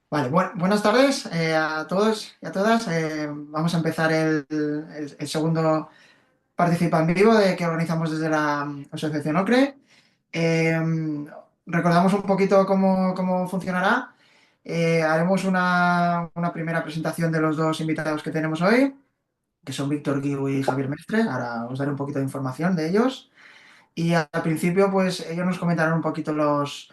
Vale, buenas tardes a todos y a todas. Vamos a empezar el segundo Participa en Vivo que organizamos desde la Asociación OCRE. Eh, Recordamos un poquito cómo funcionará. Haremos una primera presentación de los dos invitados que tenemos hoy, que son Víctor Guiu y Javier Mestre. Ahora os daré un poquito de información de ellos. Y al principio, pues ellos nos comentarán un poquito los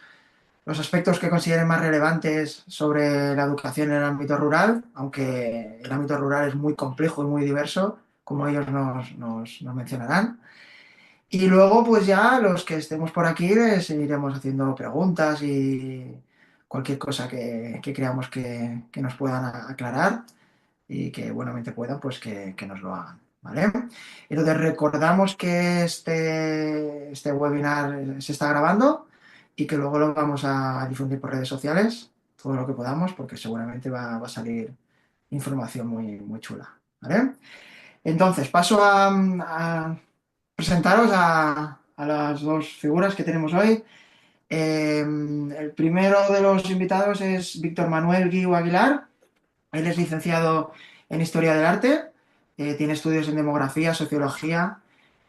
aspectos que consideren más relevantes sobre la educación en el ámbito rural, aunque el ámbito rural es muy complejo y muy diverso, como ellos nos mencionarán. Y luego, pues ya los que estemos por aquí les iremos haciendo preguntas y cualquier cosa que creamos que nos puedan aclarar y que buenamente puedan, pues que nos lo hagan. ¿Vale? Entonces recordamos que este webinar se está grabando y que luego lo vamos a difundir por redes sociales, todo lo que podamos, porque seguramente va a salir información muy chula. ¿Vale? Entonces, paso a presentaros a las dos figuras que tenemos hoy. El primero de los invitados es Víctor Manuel Guiu Aguilar. Él es licenciado en Historia del Arte, tiene estudios en Demografía, Sociología,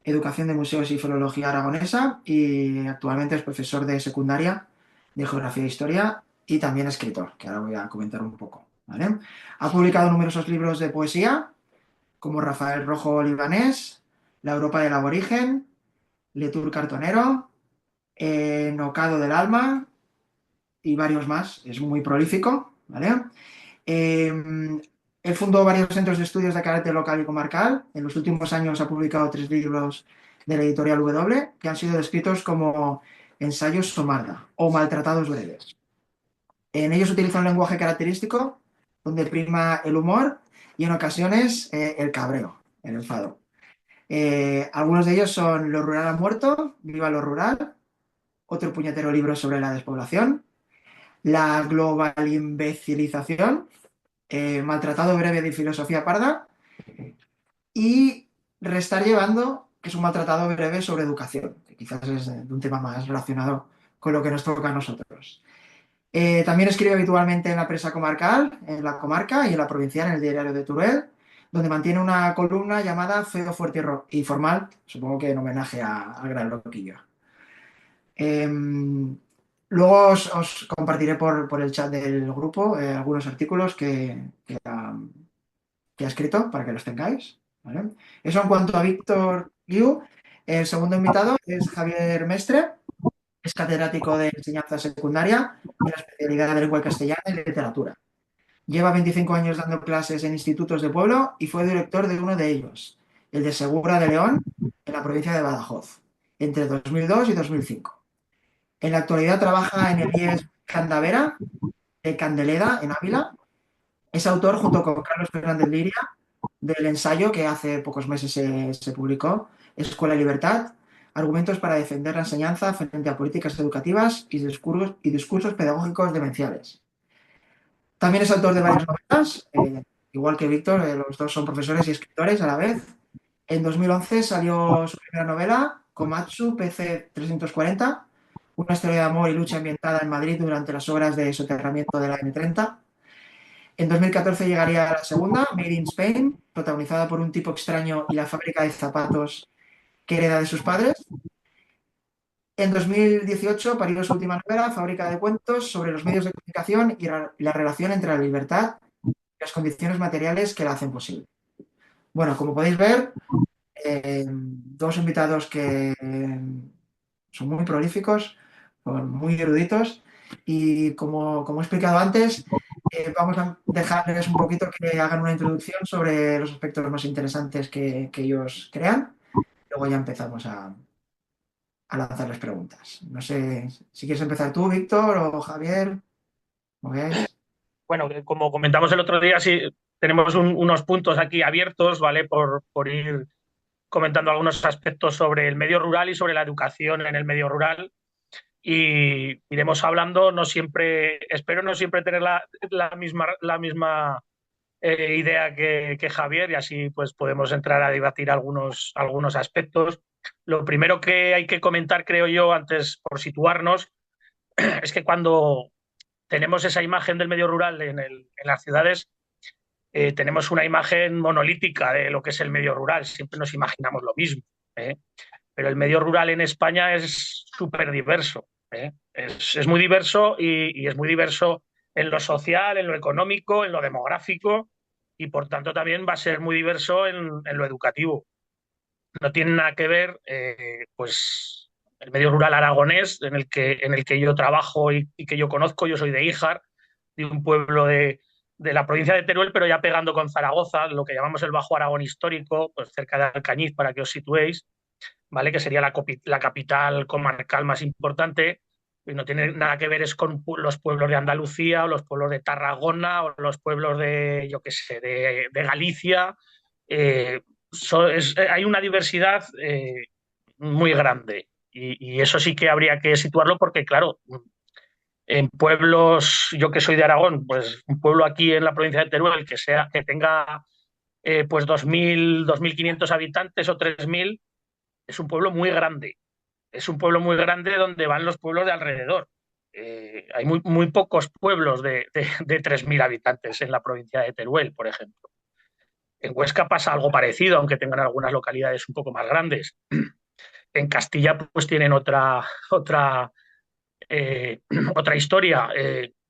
Educación de Museos y Filología Aragonesa y actualmente es profesor de secundaria de Geografía e Historia y también escritor, que ahora voy a comentar un poco. ¿Vale? Ha publicado numerosos libros de poesía, como Rafael Rojo Libanés, La Europa del Aborigen, Letour Cartonero, Nocado del Alma y varios más. Es muy prolífico, ¿vale? Eh, Él fundó varios centros de estudios de carácter local y comarcal. En los últimos años ha publicado 3 libros de la editorial W que han sido descritos como ensayos somarda o maltratados breves. En ellos utiliza un lenguaje característico donde prima el humor y en ocasiones el cabreo, el enfado. Algunos de ellos son Lo rural ha muerto, Viva lo rural, otro puñetero libro sobre la despoblación, La global imbecilización, Maltratado breve de filosofía parda y Restar llevando, que es un maltratado breve sobre educación, que quizás es de un tema más relacionado con lo que nos toca a nosotros. También escribe habitualmente en la prensa comarcal, en la comarca y en la provincial, en el diario de Teruel, donde mantiene una columna llamada Feo, Fuerte y Formal, supongo que en homenaje al Gran Loquillo. Eh, Luego os compartiré por el chat del grupo algunos artículos que ha escrito para que los tengáis. ¿Vale? Eso en cuanto a Víctor Guiu. El segundo invitado es Javier Mestre, es catedrático de enseñanza secundaria en la especialidad de lengua castellana y literatura. Lleva 25 años dando clases en institutos de pueblo y fue director de uno de ellos, el de Segura de León, en la provincia de Badajoz, entre 2002 y 2005. En la actualidad trabaja en el IES Candavera de Candeleda, en Ávila. Es autor, junto con Carlos Fernández Liria, del ensayo que hace pocos meses se publicó, Escuela y Libertad, argumentos para defender la enseñanza frente a políticas educativas y discursos pedagógicos demenciales. También es autor de varias novelas, igual que Víctor, los dos son profesores y escritores a la vez. En 2011 salió su primera novela, Komatsu PC 340, una historia de amor y lucha ambientada en Madrid durante las obras de soterramiento de la M30. En 2014 llegaría la segunda, Made in Spain, protagonizada por un tipo extraño y la fábrica de zapatos que hereda de sus padres. En 2018 parió su última novela, Fábrica de cuentos, sobre los medios de comunicación y la relación entre la libertad y las condiciones materiales que la hacen posible. Bueno, como podéis ver, dos invitados que son muy prolíficos, son muy eruditos y como he explicado antes, vamos a dejarles un poquito que hagan una introducción sobre los aspectos más interesantes que ellos crean. Luego ya empezamos a lanzarles preguntas. No sé si quieres empezar tú, Víctor o Javier, como veáis. Bueno, como comentamos el otro día, sí, tenemos unos puntos aquí abiertos, ¿vale? Por ir comentando algunos aspectos sobre el medio rural y sobre la educación en el medio rural. Y iremos hablando, no siempre, espero no siempre tener la misma idea que Javier, y así pues podemos entrar a debatir algunos aspectos. Lo primero que hay que comentar, creo yo, antes por situarnos, es que cuando tenemos esa imagen del medio rural en las ciudades, tenemos una imagen monolítica de lo que es el medio rural, siempre nos imaginamos lo mismo, ¿eh? Pero el medio rural en España es súper diverso, ¿eh? Es muy diverso y es muy diverso en lo social, en lo económico, en lo demográfico, y por tanto también va a ser muy diverso en lo educativo. No tiene nada que ver, pues, el medio rural aragonés en el que yo trabajo y que yo conozco. Yo soy de Híjar, de un pueblo de la provincia de Teruel, pero ya pegando con Zaragoza, lo que llamamos el Bajo Aragón histórico, pues cerca de Alcañiz, para que os situéis, ¿vale? Que sería la capital comarcal más importante. Y no tiene nada que ver es con los pueblos de Andalucía o los pueblos de Tarragona o los pueblos de, yo qué sé, de Galicia. Eh, hay una diversidad muy grande, y eso sí que habría que situarlo porque, claro, en pueblos, yo que soy de Aragón, pues un pueblo aquí en la provincia de Teruel que tenga pues 2.000, 2.500 habitantes o 3.000, es un pueblo muy grande. Es un pueblo muy grande donde van los pueblos de alrededor. Hay muy pocos pueblos de 3.000 habitantes en la provincia de Teruel, por ejemplo. En Huesca pasa algo parecido, aunque tengan algunas localidades un poco más grandes. En Castilla pues tienen eh, otra historia.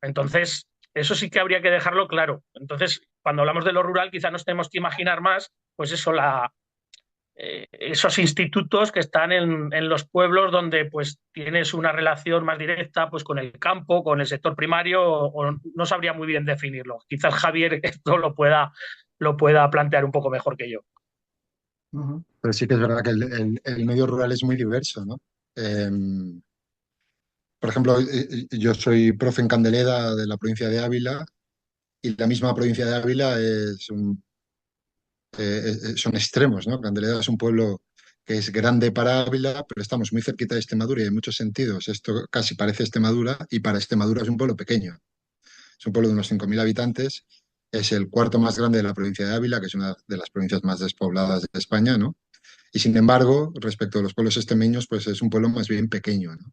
Entonces, eso sí que habría que dejarlo claro. Entonces, cuando hablamos de lo rural, quizá nos tenemos que imaginar más, pues eso, esos institutos que están en los pueblos donde pues tienes una relación más directa pues con el campo, con el sector primario, o no sabría muy bien definirlo. Quizás Javier esto lo pueda plantear un poco mejor que yo. Ujú. Pero sí que es verdad que el medio rural es muy diverso, ¿no? Eh, por ejemplo, yo soy profe en Candeleda de la provincia de Ávila y la misma provincia de Ávila son extremos, ¿no? Candeleda es un pueblo que es grande para Ávila, pero estamos muy cerquita de Extremadura y en muchos sentidos esto casi parece Extremadura y para Extremadura es un pueblo pequeño. Es un pueblo de unos 5.000 habitantes, es el cuarto más grande de la provincia de Ávila, que es una de las provincias más despobladas de España, ¿no? Y sin embargo, respecto a los pueblos extremeños, pues es un pueblo más bien pequeño, ¿no?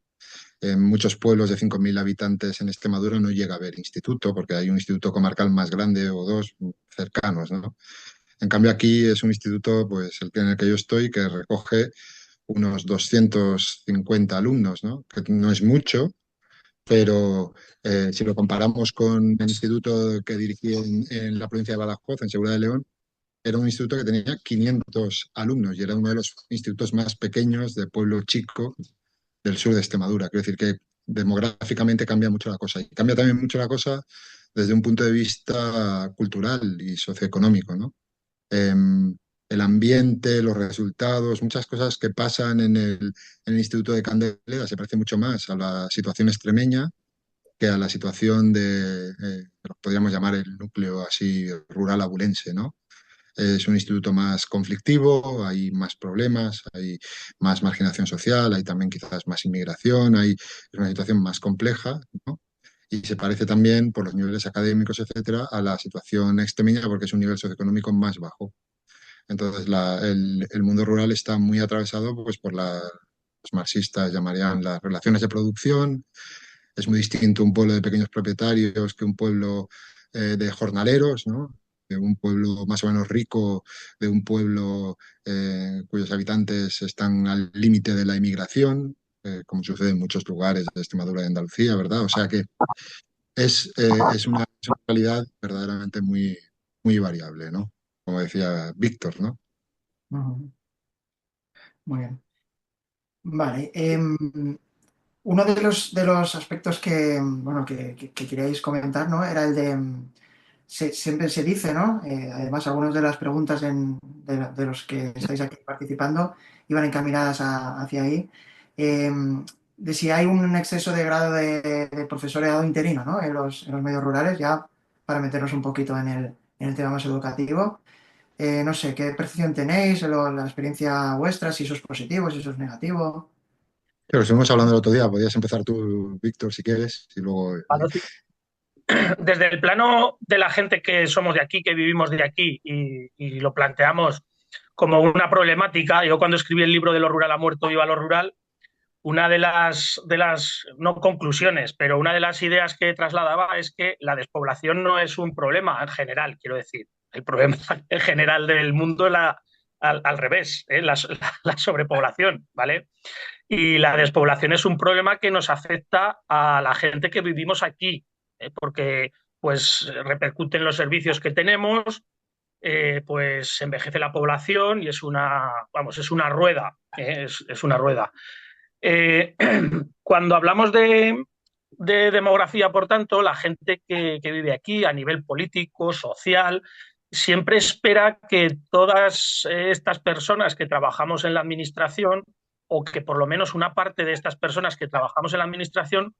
En muchos pueblos de 5.000 habitantes en Extremadura no llega a haber instituto, porque hay un instituto comarcal más grande o dos cercanos, ¿no? En cambio, aquí es un instituto, pues en el que yo estoy, que recoge unos 250 alumnos, ¿no? Que no es mucho, pero si lo comparamos con el instituto que dirigí en la provincia de Badajoz, en Segura de León, era un instituto que tenía 500 alumnos y era uno de los institutos más pequeños de pueblo chico del sur de Extremadura. Quiero decir que demográficamente cambia mucho la cosa. Y cambia también mucho la cosa desde un punto de vista cultural y socioeconómico, ¿no? El ambiente, los resultados, muchas cosas que pasan en el Instituto de Candelera se parece mucho más a la situación extremeña que a la situación lo que podríamos llamar el núcleo así rural abulense, ¿no? Es un instituto más conflictivo, hay más problemas, hay más marginación social, hay también quizás más inmigración, es una situación más compleja, ¿no? Y se parece también por los niveles académicos, etcétera, a la situación extremeña porque es un nivel socioeconómico más bajo. Entonces, el mundo rural está muy atravesado pues, los marxistas llamarían las relaciones de producción. Es muy distinto un pueblo de pequeños propietarios que un pueblo de jornaleros, ¿no? De un pueblo más o menos rico, de un pueblo cuyos habitantes están al límite de la inmigración, como sucede en muchos lugares de Extremadura y Andalucía, ¿verdad? O sea que es una realidad verdaderamente muy, muy variable, ¿no? Como decía Víctor, ¿no? Ujú. Muy bien. Vale. Uno de los aspectos que, bueno, que queríais comentar, ¿no? Era el de, siempre se dice, ¿no? Además, algunas de las preguntas de los que estáis aquí participando iban encaminadas hacia ahí, eh, de si hay un exceso de grado de profesorado interino, ¿no? En los medios rurales, ya para meternos un poquito en el tema más educativo. No sé, ¿qué percepción tenéis, la experiencia vuestra, si eso es positivo, si eso es negativo? Pero estuvimos hablando el otro día, podías empezar tú, Víctor, si quieres, y luego... Bueno, sí. Desde el plano de la gente que somos de aquí, que vivimos de aquí y lo planteamos como una problemática, yo cuando escribí el libro de Lo rural ha muerto, viva lo rural, una de las, no conclusiones, pero una de las ideas que trasladaba es que la despoblación no es un problema en general, quiero decir. El problema en general del mundo es al revés, ¿eh? La sobrepoblación, ¿vale? Y la despoblación es un problema que nos afecta a la gente que vivimos aquí, porque pues repercute en los servicios que tenemos, pues envejece la población y es una, vamos, es una rueda, es una rueda. Eh, Cuando hablamos de demografía, por tanto, la gente que vive aquí a nivel político, social, siempre espera que todas estas personas que trabajamos en la administración o que por lo menos una parte de estas personas que trabajamos en la administración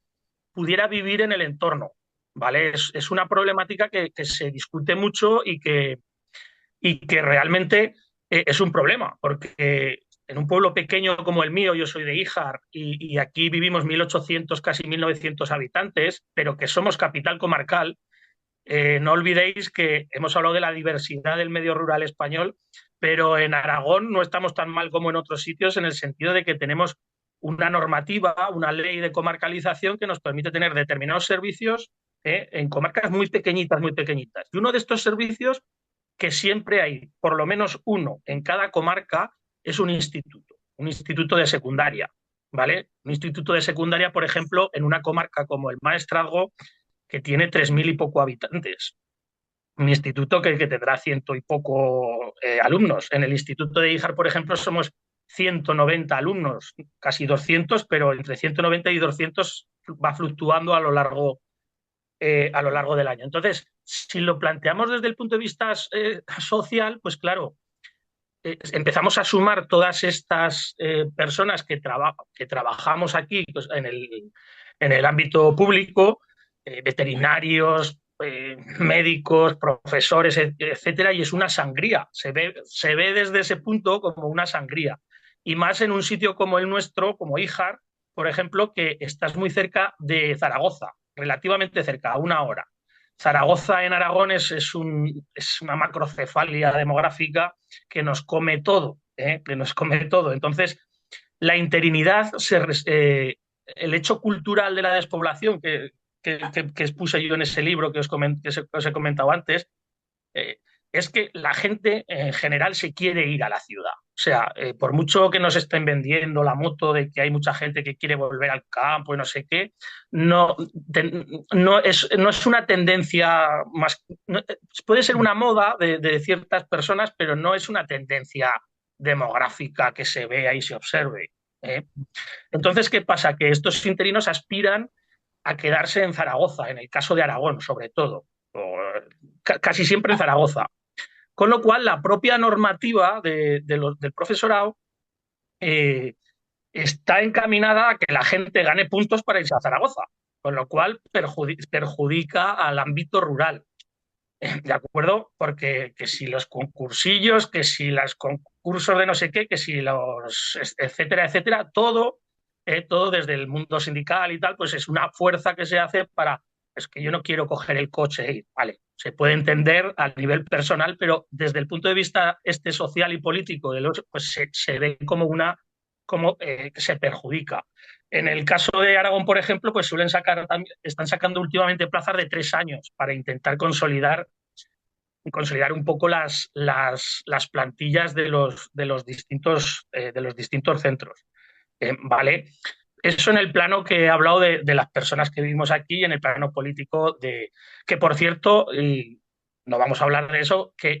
pudiera vivir en el entorno. ¿Vale? Es una problemática que se discute mucho y que realmente es un problema, porque en un pueblo pequeño como el mío, yo soy de Híjar y aquí vivimos 1.800, casi 1.900 habitantes, pero que somos capital comarcal. No olvidéis que hemos hablado de la diversidad del medio rural español, pero en Aragón no estamos tan mal como en otros sitios en el sentido de que tenemos una normativa, una ley de comarcalización que nos permite tener determinados servicios en comarcas muy pequeñitas, muy pequeñitas. Y uno de estos servicios que siempre hay por lo menos uno en cada comarca es un instituto de secundaria, ¿vale? Un instituto de secundaria, por ejemplo, en una comarca como el Maestrazgo, que tiene 3.000 y poco habitantes. Un instituto que tendrá ciento y poco alumnos. En el instituto de Híjar, por ejemplo, somos 190 alumnos, casi 200, pero entre 190 y 200 va fluctuando a lo largo del año. Entonces, si lo planteamos desde el punto de vista social, pues claro, empezamos a sumar todas estas personas que trabajamos aquí pues, en el ámbito público, veterinarios, médicos, profesores, etcétera, y es una sangría. Se ve desde ese punto como una sangría. Y más en un sitio como el nuestro, como Híjar, por ejemplo, que estás muy cerca de Zaragoza, relativamente cerca, a una hora. Zaragoza en Aragón es una macrocefalia demográfica que nos come todo, que nos come todo. Entonces, la interinidad, el hecho cultural de la despoblación que expuse yo en ese libro que os he comentado antes, eh, es que la gente en general se quiere ir a la ciudad. O sea, por mucho que nos estén vendiendo la moto de que hay mucha gente que quiere volver al campo y no sé qué, no, no es una tendencia más. Puede ser una moda de ciertas personas, pero no es una tendencia demográfica que se vea y se observe. ¿Eh? Entonces, ¿qué pasa? Que estos interinos aspiran a quedarse en Zaragoza, en el caso de Aragón, sobre todo, o casi siempre en Zaragoza. Con lo cual, la propia normativa del profesorado eh, está encaminada a que la gente gane puntos para irse a Zaragoza, con lo cual perjudica al ámbito rural. ¿De acuerdo? Porque que si los concursillos, que si los concursos de no sé qué, que si los etcétera, etcétera, todo desde el mundo sindical y tal, pues es una fuerza que se hace para, es que yo no quiero coger el coche e ir, vale, se puede entender a nivel personal, pero desde el punto de vista social y político, pues se ve como como que se perjudica. En el caso de Aragón, por ejemplo, pues están sacando últimamente plazas de 3 años para intentar consolidar un poco las plantillas de los distintos centros. ¿Vale? Eso en el plano que he hablado de las personas que vivimos aquí y en el plano político, que por cierto, y no vamos a hablar de eso, que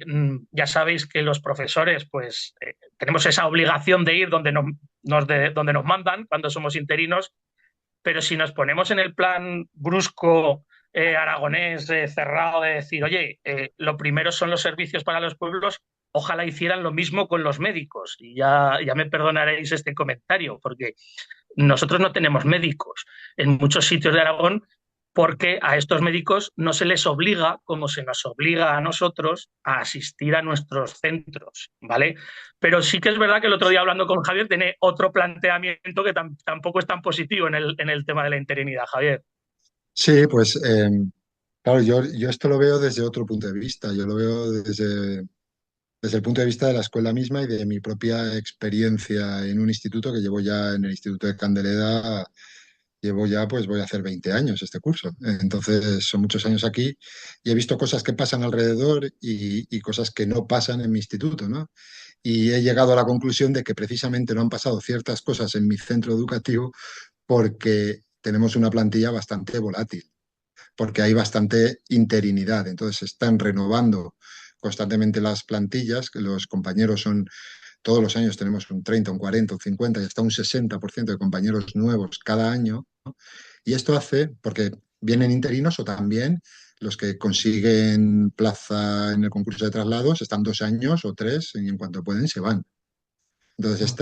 ya sabéis que los profesores pues tenemos esa obligación de ir donde donde nos mandan cuando somos interinos Pero si nos ponemos en el plan brusco, aragonés, cerrado, de decir, oye, lo primero son los servicios para los pueblos, ojalá hicieran lo mismo con los médicos. Y ya me perdonaréis este comentario, porque nosotros no tenemos médicos en muchos sitios de Aragón porque a estos médicos no se les obliga, como se nos obliga a nosotros, a asistir a nuestros centros, ¿vale? Pero sí que es verdad que el otro día hablando con Javier tiene otro planteamiento que tampoco es tan positivo en el tema de la interinidad, Javier. Sí, pues claro, yo esto lo veo desde otro punto de vista. Yo lo veo desde el punto de vista de la escuela misma y de mi propia experiencia en un instituto que llevo ya en el Instituto de Candeleda, llevo ya, pues voy a hacer 20 años este curso. Entonces son muchos años aquí y he visto cosas que pasan alrededor y cosas que no pasan en mi instituto, ¿no? Y he llegado a la conclusión de que precisamente no han pasado ciertas cosas en mi centro educativo porque tenemos una plantilla bastante volátil, porque hay bastante interinidad. Entonces se están renovando constantemente las plantillas, que los compañeros son, todos los años tenemos un 30, un 40, un 50 y hasta un 60% de compañeros nuevos cada año, ¿no? Y esto hace, porque vienen interinos o también los que consiguen plaza en el concurso de traslados, están 2 años o 3 y en cuanto pueden se van. Entonces,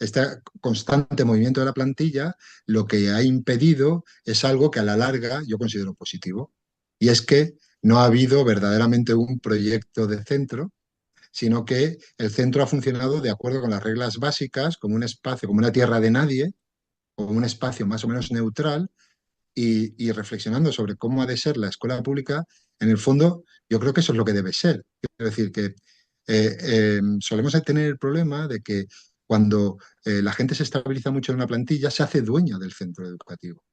este constante movimiento de la plantilla lo que ha impedido es algo que a la larga yo considero positivo. Y es que no ha habido verdaderamente un proyecto de centro, sino que el centro ha funcionado de acuerdo con las reglas básicas, como un espacio, como una tierra de nadie, o un espacio más o menos neutral, y reflexionando sobre cómo ha de ser la escuela pública, en el fondo yo creo que eso es lo que debe ser. Quiero decir que solemos tener el problema de que cuando la gente se estabiliza mucho en una plantilla, se hace dueña del centro educativo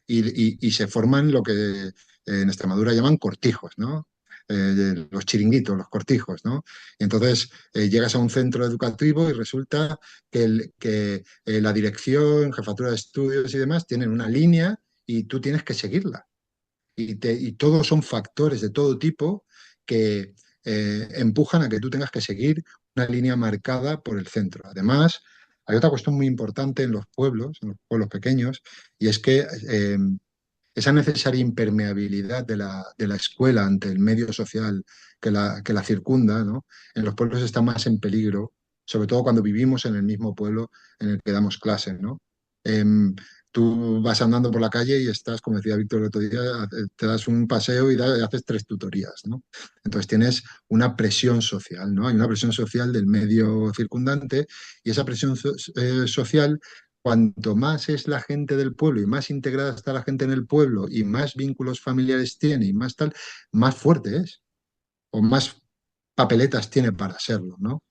y se forman lo que en Extremadura llaman cortijos, ¿no? Los chiringuitos, los cortijos, ¿no? Y entonces llegas a un centro educativo y resulta que la dirección, jefatura de estudios y demás tienen una línea y tú tienes que seguirla. Y todos son factores de todo tipo que empujan a que tú tengas que seguir una línea marcada por el centro. Además, hay otra cuestión muy importante en los pueblos pequeños, y es que esa necesaria impermeabilidad de la escuela ante el medio social que la circunda, ¿no? En los pueblos está más en peligro, sobre todo cuando vivimos en el mismo pueblo en el que damos clases, ¿no? Em, Tú vas andando por la calle y estás, como decía Víctor el otro día, te das un paseo y haces 3 tutorías, ¿no? Entonces tienes una presión social, ¿no? Hay una presión social del medio circundante y esa presión social, cuanto más es la gente del pueblo y más integrada está la gente en el pueblo y más vínculos familiares tiene y más tal, más fuerte es o más papeletas tiene para serlo, ¿no?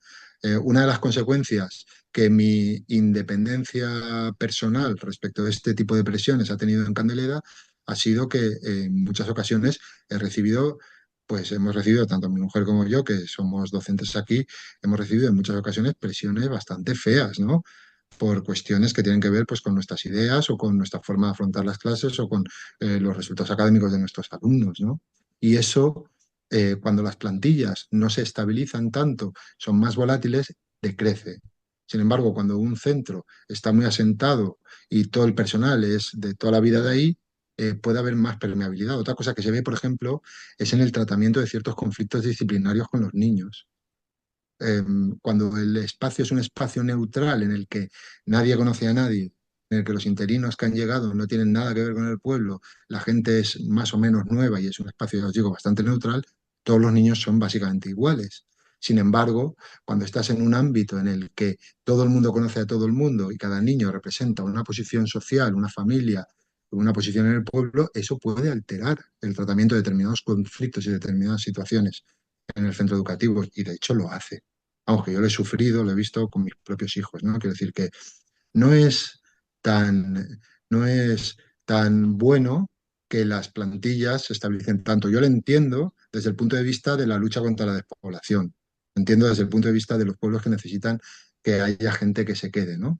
Una de las consecuencias que mi independencia personal respecto de este tipo de presiones ha tenido en Candeleda ha sido que en muchas ocasiones he recibido, pues hemos recibido, tanto mi mujer como yo, que somos docentes aquí, hemos recibido en muchas ocasiones presiones bastante feas, ¿no? Por cuestiones que tienen que ver pues, con nuestras ideas o con nuestra forma de afrontar las clases o con los resultados académicos de nuestros alumnos, ¿no? Y eso, cuando las plantillas no se estabilizan tanto, son más volátiles, decrece. Sin embargo, cuando un centro está muy asentado y todo el personal es de toda la vida de ahí, puede haber más permeabilidad. Otra cosa que se ve, por ejemplo, es en el tratamiento de ciertos conflictos disciplinarios con los niños. Cuando el espacio es un espacio neutral en el que nadie conoce a nadie, en el que los interinos que han llegado no tienen nada que ver con el pueblo, la gente es más o menos nueva y es un espacio, ya os digo, bastante neutral, todos los niños son básicamente iguales. Sin embargo, cuando estás en un ámbito en el que todo el mundo conoce a todo el mundo y cada niño representa una posición social, una familia, una posición en el pueblo, eso puede alterar el tratamiento de determinados conflictos y determinadas situaciones en el centro educativo, y de hecho lo hace. Aunque yo lo he sufrido, lo he visto con mis propios hijos, ¿no? Quiero decir que no es tan, no es tan bueno que las plantillas se establecen tanto. Yo lo entiendo desde el punto de vista de la lucha contra la despoblación. Lo entiendo desde el punto de vista de los pueblos que necesitan que haya gente que se quede, ¿no?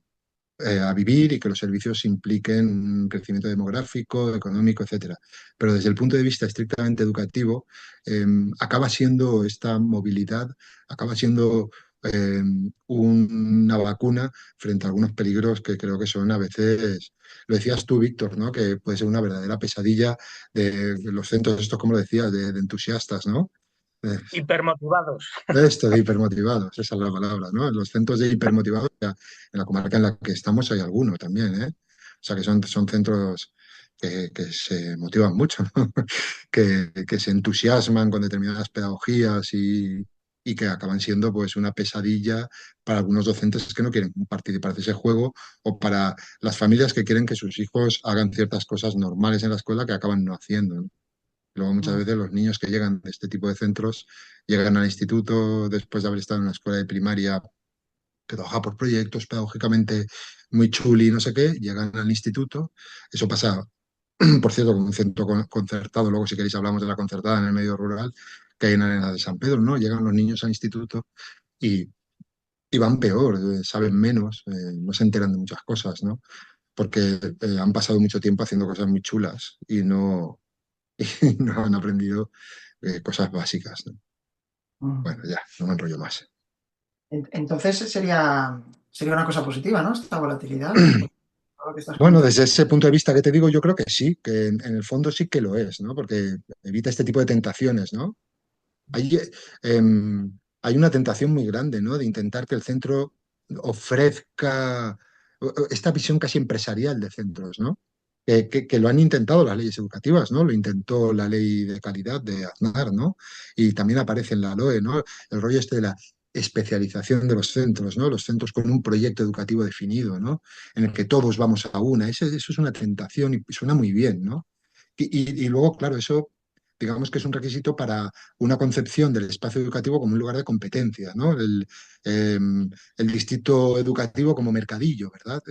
A vivir y que los servicios impliquen un crecimiento demográfico, económico, etcétera. Pero desde el punto de vista estrictamente educativo, acaba siendo esta movilidad, acaba siendo eh, una vacuna frente a algunos peligros que creo que son a veces, lo decías tú, Víctor, ¿no? Que puede ser una verdadera pesadilla de los centros, estos como lo decías, de entusiastas, ¿no? Eh, Hipermotivados. Esto de hipermotivados, esa es la palabra, ¿no? En los centros de hipermotivados, ya en la comarca en la que estamos hay alguno también, ¿eh? O sea que son centros que se motivan mucho, ¿no? Que se entusiasman con determinadas pedagogías y que acaban siendo pues una pesadilla para algunos docentes que no quieren participar de ese juego o para las familias que quieren que sus hijos hagan ciertas cosas normales en la escuela que acaban no haciendo, ¿no? Luego muchas Mm. veces los niños que llegan de este tipo de centros llegan al instituto después de haber estado en una escuela de primaria que trabaja por proyectos pedagógicamente muy chuli, no sé qué, llegan al instituto. Eso pasa, por cierto, con un centro concertado, luego si queréis hablamos de la concertada en el medio rural, que hay en Arena de San Pedro, ¿no? Llegan los niños al instituto y, y van peor, saben menos, no se enteran de muchas cosas, ¿no? Porque han pasado mucho tiempo haciendo cosas muy chulas y no han aprendido cosas básicas, ¿no? Mm. Bueno, ya, no me enrollo más. Entonces sería una cosa positiva, ¿no? Esta volatilidad, por todo lo que estás Bueno, comentando. desde ese punto de vista que te digo, yo creo que sí, que en el fondo sí que lo es, ¿no? Porque evita este tipo de tentaciones, ¿no? Hay, hay una tentación muy grande, ¿no? De intentar que el centro ofrezca esta visión casi empresarial de centros, ¿no? Que lo han intentado las leyes educativas, ¿no? Lo intentó la ley de calidad de Aznar, ¿no? Y también aparece en la LOE, ¿no? El rollo este de la especialización de los centros, ¿no? Los centros con un proyecto educativo definido, ¿no? En el que todos vamos a una. Eso es una tentación y suena muy bien, ¿no? Y luego, claro, eso digamos que es un requisito para una concepción del espacio educativo como un lugar de competencia, ¿no? Eh, el distrito educativo como mercadillo, ¿verdad?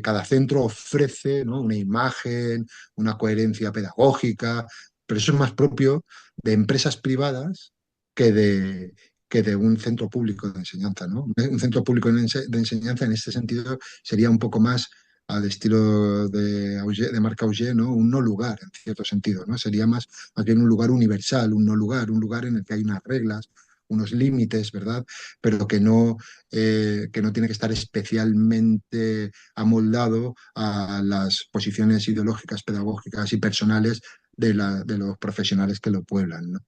Cada centro ofrece, ¿no? Una imagen, una coherencia pedagógica, pero eso es más propio de empresas privadas que que de un centro público de enseñanza, ¿no? Un centro público de enseñanza en este sentido sería un poco más al estilo de Marc Augé, ¿no? Un no lugar, en cierto sentido, ¿no? Sería más bien un lugar universal, un lugar en el que hay unas reglas, unos límites, ¿verdad? Pero que no tiene que estar especialmente amoldado a las posiciones ideológicas, pedagógicas y personales de los profesionales que lo pueblan, ¿no?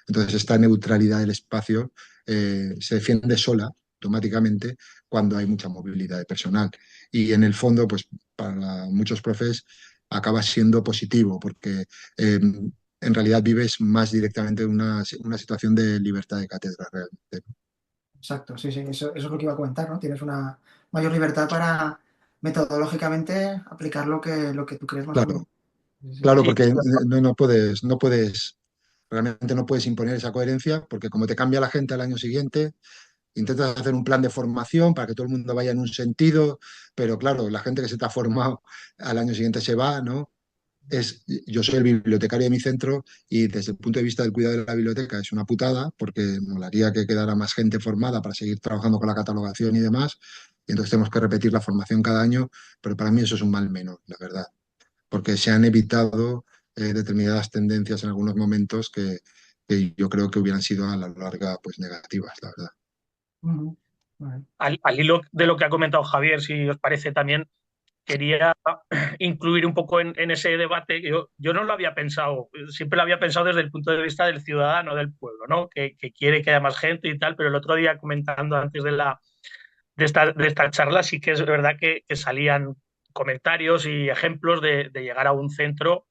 Entonces, esta neutralidad del espacio se defiende sola, automáticamente, cuando hay mucha movilidad de personal. Y en el fondo, pues para muchos profes acaba siendo positivo, porque en realidad vives más directamente una situación de libertad de cátedra realmente. Exacto, sí, sí, eso es lo que iba a comentar, ¿no? Tienes una mayor libertad para metodológicamente aplicar lo que tú crees más Claro, conveniente. Sí, sí. claro, Sí, porque no puedes, realmente no puedes imponer esa coherencia, porque como te cambia la gente al año siguiente, intentas hacer un plan de formación para que todo el mundo vaya en un sentido, pero claro, la gente que se te ha formado al año siguiente se va, ¿no? Yo soy el bibliotecario de mi centro y desde el punto de vista del cuidado de la biblioteca es una putada porque molaría que quedara más gente formada para seguir trabajando con la catalogación y demás, y entonces tenemos que repetir la formación cada año, pero para mí eso es un mal menor, la verdad, porque se han evitado determinadas tendencias en algunos momentos que yo creo que hubieran sido a la larga pues negativas, la verdad. Ujú. Vale. al hilo de lo que ha comentado Javier, si os parece también, quería incluir un poco en ese debate. Yo no lo había pensado, siempre lo había pensado desde el punto de vista del ciudadano del pueblo, ¿no? Que quiere que haya más gente y tal, pero el otro día comentando antes de esta charla sí que es verdad que salían comentarios y ejemplos de llegar a un centro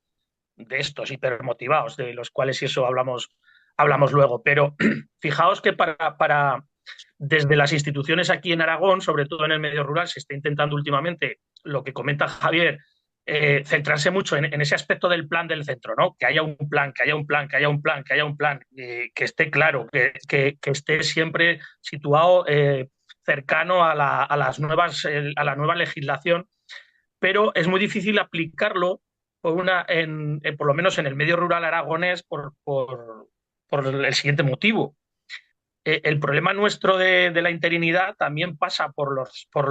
de estos hipermotivados, de los cuales si eso hablamos luego. Pero fijaos que desde las instituciones aquí en Aragón, sobre todo en el medio rural, se está intentando últimamente, lo que comenta Javier, centrarse mucho en ese aspecto del plan del centro, ¿no? Que haya un plan, que haya un plan, que haya un plan, que haya un plan, que esté claro, que esté siempre situado cercano a la nueva legislación, pero es muy difícil aplicarlo por lo menos en el medio rural aragonés por el siguiente motivo. El problema nuestro de la interinidad también pasa por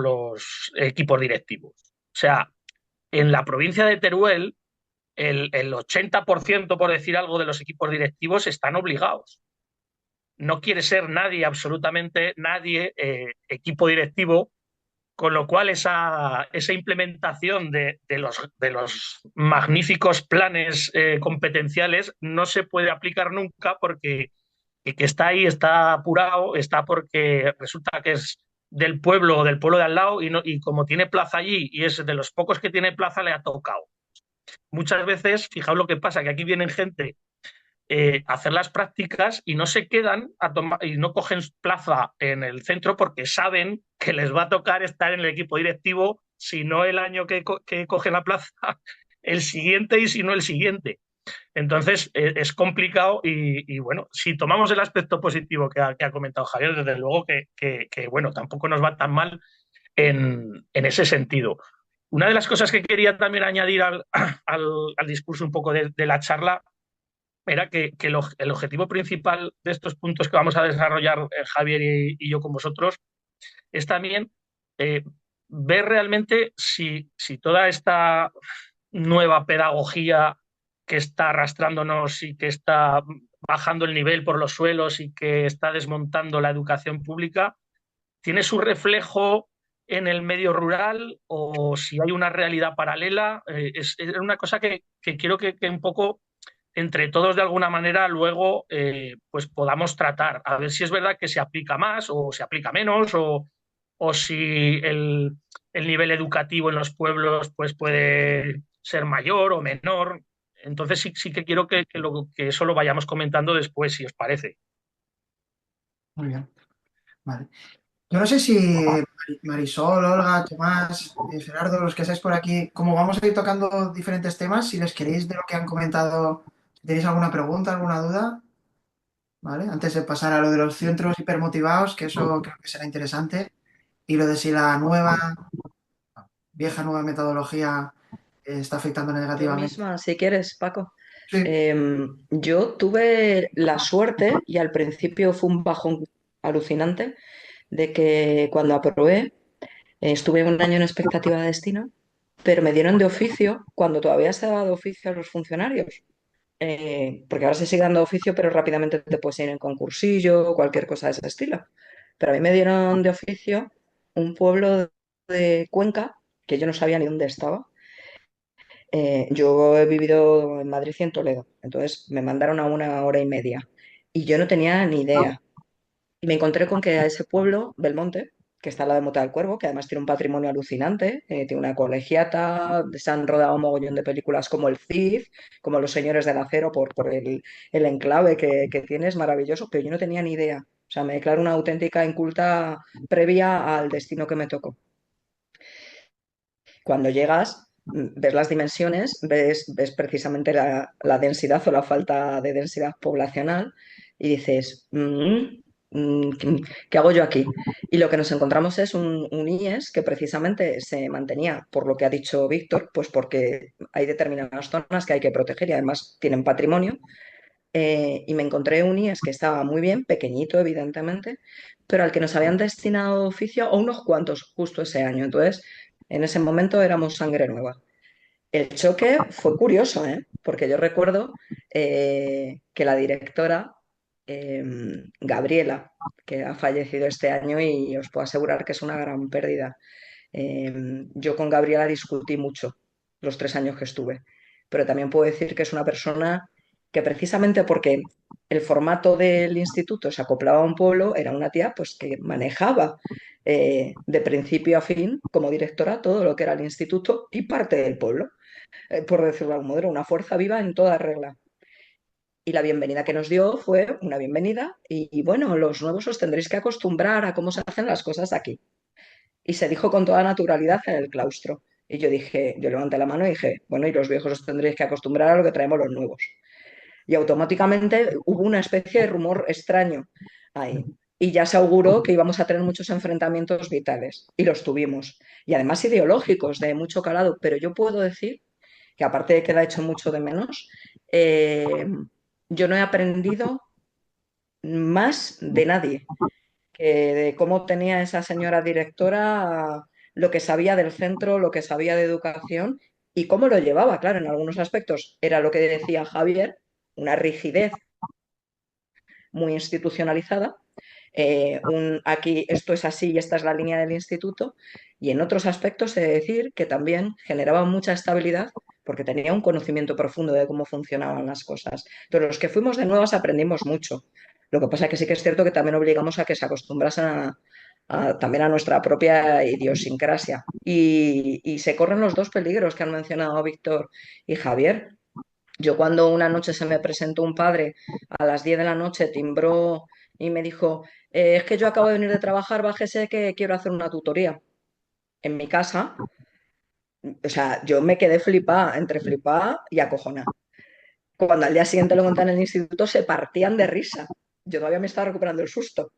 los equipos directivos. O sea, en la provincia de Teruel, el 80%, por decir algo, de los equipos directivos están obligados. no quiere ser nadie, absolutamente nadie, equipo directivo, con lo cual esa implementación de los magníficos planes competenciales no se puede aplicar nunca porque el que está ahí está apurado, está porque resulta que es del pueblo de al lado, y como tiene plaza allí y es de los pocos que tiene plaza, le ha tocado. Muchas veces, fijaos lo que pasa, que aquí vienen gente hacer las prácticas y no se quedan y no cogen plaza en el centro porque saben que les va a tocar estar en el equipo directivo, si no el año que cogen la plaza, el siguiente, y si no el siguiente. Entonces es complicado bueno, si tomamos el aspecto positivo que ha comentado Javier, desde luego bueno, tampoco nos va tan mal en ese sentido. Una de las cosas que quería también añadir al discurso un poco de la charla era que el objetivo principal de estos puntos que vamos a desarrollar Javier y yo con vosotros es también eh, ver realmente si toda esta nueva pedagogía que está arrastrándonos y que está bajando el nivel por los suelos y que está desmontando la educación pública tiene su reflejo en el medio rural, o si hay una realidad paralela. Es una cosa que quiero que un poco entre todos de alguna manera luego pues podamos tratar, a ver si es verdad que se aplica más o se aplica menos, o si el nivel educativo en los pueblos pues puede ser mayor o menor. Entonces sí que quiero que eso lo vayamos comentando después, si os parece. Muy bien, vale. Yo no sé si Marisol, Olga, Tomás, Gerardo, los que estáis por aquí, como vamos a ir tocando diferentes temas, si les queréis de lo que han comentado, si tenéis alguna pregunta, alguna duda, ¿vale? Antes de pasar a lo de los centros hipermotivados, que eso creo que será interesante, y lo de si la vieja nueva metodología está afectando Yo negativamente. misma, si quieres, Paco. Sí, Yo tuve la suerte, y al principio fue un bajón alucinante, de que cuando aprobé, estuve un año en expectativa de destino, pero me dieron de oficio cuando todavía se daba de oficio a los funcionarios. Porque ahora se sigue dando oficio, pero rápidamente te puedes ir en concursillo o cualquier cosa de ese estilo. Pero a mí me dieron de oficio un pueblo de Cuenca, que yo no sabía ni dónde estaba. Yo he vivido en Madrid y en Toledo, entonces me mandaron a 1 hora y media y yo no tenía ni idea. Y me encontré con que a ese pueblo, Belmonte, que está al lado de Mota del Cuervo, que además tiene un patrimonio alucinante, tiene una colegiata, se han rodado un mogollón de películas como El Cid, como Los Señores del Acero, por el enclave que tiene, es maravilloso, pero yo no tenía ni idea. O sea, me declaro una auténtica inculta previa al destino que me tocó. Cuando llegas, ves las dimensiones, ves precisamente la densidad o la falta de densidad poblacional y dices, ¿qué hago yo aquí? Y lo que nos encontramos es un IES que precisamente se mantenía, por lo que ha dicho Víctor, pues porque hay determinadas zonas que hay que proteger y además tienen patrimonio. Y me encontré un IES que estaba muy bien, pequeñito evidentemente, pero al que nos habían destinado oficio, o unos cuantos justo ese año. Entonces, en ese momento éramos sangre nueva. El choque fue curioso, ¿eh? Porque yo recuerdo que la directora, eh, Gabriela, que ha fallecido este año y os puedo asegurar que es una gran pérdida. Yo con Gabriela discutí mucho los 3 años que estuve, pero también puedo decir que es una persona que precisamente porque el formato del instituto se acoplaba a un pueblo, era una tía pues que manejaba de principio a fin como directora todo lo que era el instituto y parte del pueblo, por decirlo de algún modo, era una fuerza viva en toda regla. Y la bienvenida que nos dio fue una bienvenida y bueno, los nuevos os tendréis que acostumbrar a cómo se hacen las cosas aquí. Y se dijo con toda naturalidad en el claustro. Y yo dije, yo levanté la mano y dije, bueno, y los viejos os tendréis que acostumbrar a lo que traemos los nuevos. Y automáticamente hubo una especie de rumor extraño ahí. Y ya se auguró que íbamos a tener muchos enfrentamientos vitales. Y los tuvimos. Y además ideológicos, de mucho calado. Pero yo puedo decir que aparte de que la he hecho mucho de menos, eh, yo no he aprendido más de nadie de cómo tenía esa señora directora, lo que sabía del centro, lo que sabía de educación y cómo lo llevaba. Claro, en algunos aspectos era lo que decía Javier, una rigidez muy institucionalizada. Aquí esto es así y esta es la línea del instituto. Y en otros aspectos he de decir que también generaba mucha estabilidad porque tenía un conocimiento profundo de cómo funcionaban las cosas. Entonces, los que fuimos de nuevas aprendimos mucho. Lo que pasa es que sí que es cierto que también obligamos a que se acostumbrasen también a nuestra propia idiosincrasia. Y se corren los dos peligros que han mencionado Víctor y Javier. Yo cuando una noche se me presentó un padre a las 10 de la noche, timbró y me dijo, es que yo acabo de venir de trabajar, bájese que quiero hacer una tutoría en mi casa. O sea, yo me quedé flipada, entre flipada y acojonada. Cuando al día siguiente lo conté en el instituto, se partían de risa. Yo todavía me estaba recuperando el susto.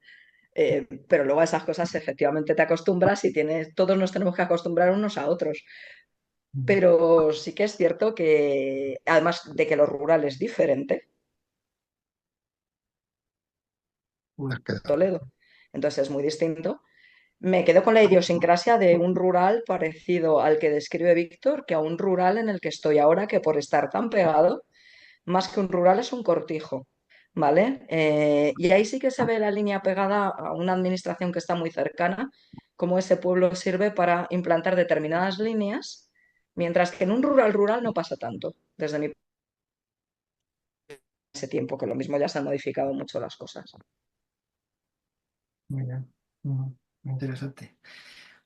Pero luego a esas cosas efectivamente te acostumbras y todos nos tenemos que acostumbrar unos a otros. Pero sí que es cierto que, además de que lo rural es diferente, Has quedado. Toledo, entonces es muy distinto. Me quedo con la idiosincrasia de un rural parecido al que describe Víctor, que a un rural en el que estoy ahora, que por estar tan pegado, más que un rural es un cortijo, ¿vale? Y ahí sí que se ve la línea pegada a una administración que está muy cercana, cómo ese pueblo sirve para implantar determinadas líneas, mientras que en un rural no pasa tanto, desde mi ese tiempo, que lo mismo ya se han modificado mucho las cosas. Muy bien. Muy interesante.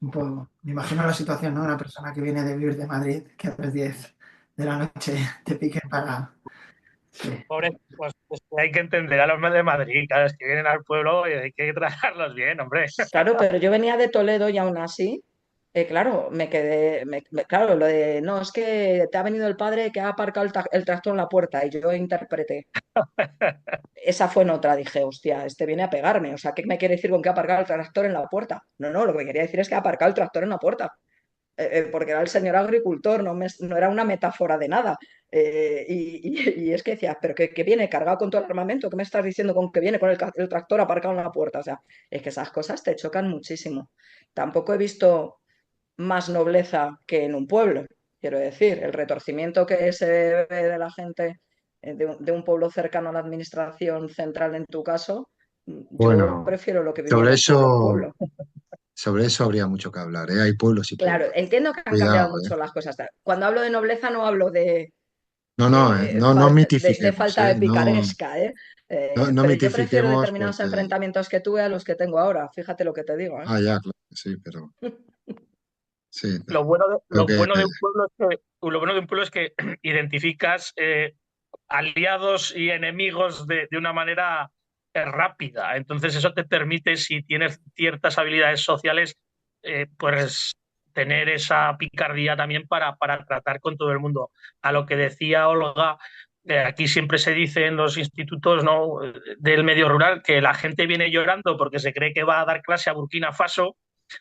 Un poco, me imagino la situación, ¿no? Una persona que viene de vivir de Madrid, que a las 10 de la noche te piquen para... Sí. Pobre, pues hay que entender a los de Madrid, claro, es que vienen al pueblo y hay que tratarlos bien, hombre. Claro, pero yo venía de Toledo y aún así, claro, me quedé, claro, lo de, no, es que te ha venido el padre que ha aparcado el tractor en la puerta y yo interpreté. Esa fue en otra, dije, hostia, este viene a pegarme, o sea, ¿qué me quiere decir con que ha aparcado el tractor en la puerta? No, no, lo que me quería decir es que ha aparcado el tractor en la puerta. Porque era el señor agricultor, no era una metáfora de nada. Y es que decía, pero que viene cargado con todo el armamento, ¿qué me estás diciendo con que viene con el tractor aparcado en la puerta? O sea, es que esas cosas te chocan muchísimo. Tampoco he visto más nobleza que en un pueblo, quiero decir, el retorcimiento que se ve de la gente de un pueblo cercano a la administración central en tu caso, yo Bueno, prefiero lo que sobre vivieron todos los eso, pueblos. sobre eso habría mucho que hablar, ¿eh? Hay pueblos y Claro, pueblos. entiendo que han cambiado Cuidado, ¿eh? mucho las cosas. Cuando hablo de nobleza no hablo No, no, no de mitifiquemos, falta ¿eh? de No, picaresca, ¿eh? no Pero yo prefiero mitifiquemos determinados porque... enfrentamientos que tuve a los que tengo ahora. Fíjate lo que te digo, ¿eh? Ah, ya, claro, que sí, pero sí, Lo bueno de, creo lo que... bueno de un pueblo es que, lo bueno de un pueblo es que identificas aliados y enemigos de una manera rápida. Entonces eso te permite, si tienes ciertas habilidades sociales, pues tener esa picardía también para tratar con todo el mundo. A lo que decía Olga, aquí siempre se dice en los institutos, ¿no?, del medio rural, que la gente viene llorando porque se cree que va a dar clase a Burkina Faso,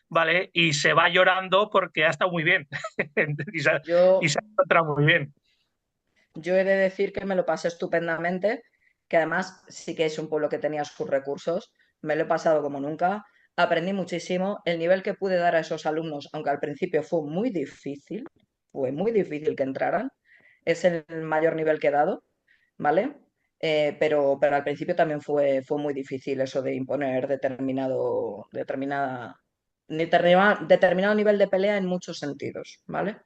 ¿vale? Y se va llorando porque ha estado muy bien y Yo, se ha encontrado muy bien. yo he de decir que me lo pasé estupendamente, que además sí que es un pueblo que tenía sus recursos. Me lo he pasado como nunca. Aprendí muchísimo. El nivel que pude dar a esos alumnos, aunque al principio fue muy difícil que entraran, es el mayor nivel que he dado. ¿Vale? Pero al principio también fue muy difícil eso de imponer determinado nivel de pelea en muchos sentidos, ¿vale?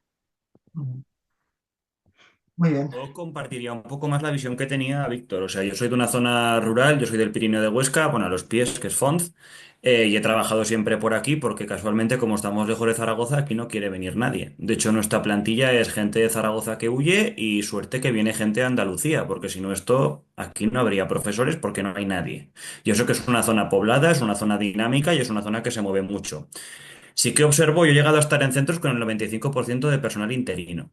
Muy bien. Yo compartiría un poco más la visión que tenía Víctor. O sea, yo soy de una zona rural, yo soy del Pirineo de Huesca, bueno, a los pies, que es Font, y he trabajado siempre por aquí porque casualmente, como estamos lejos de Zaragoza, aquí no quiere venir nadie. De hecho, nuestra plantilla es gente de Zaragoza que huye y suerte que viene gente de Andalucía, porque si no esto, aquí no habría profesores porque no hay nadie. Y eso que es una zona poblada, es una zona dinámica y es una zona que se mueve mucho. Sí que observo, yo he llegado a estar en centros con el 95% de personal interino.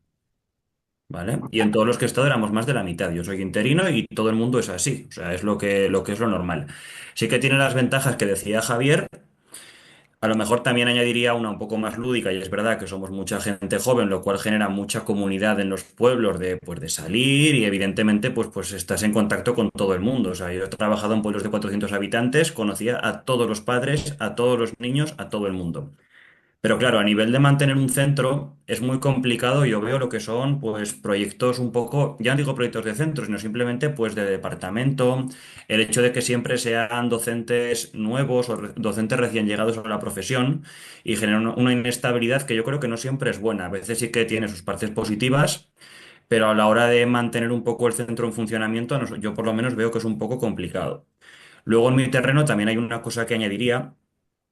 ¿Vale? Y en todos los que he estado éramos más de la mitad. Yo soy interino y todo el mundo es así. O sea, es lo que es lo normal. Sí que tiene las ventajas que decía Javier. A lo mejor también añadiría una un poco más lúdica, y es verdad que somos mucha gente joven, lo cual genera mucha comunidad en los pueblos de salir y evidentemente pues estás en contacto con todo el mundo. O sea, yo he trabajado en pueblos de 400 habitantes, conocía a todos los padres, a todos los niños, a todo el mundo. Pero claro, a nivel de mantener un centro es muy complicado. Yo veo lo que son pues proyectos un poco, ya no digo proyectos de centro, sino simplemente pues de departamento. El hecho de que siempre sean docentes nuevos o docentes recién llegados a la profesión y genera una inestabilidad que yo creo que no siempre es buena. A veces sí que tiene sus partes positivas, pero a la hora de mantener un poco el centro en funcionamiento, yo por lo menos veo que es un poco complicado. Luego en mi terreno también hay una cosa que añadiría,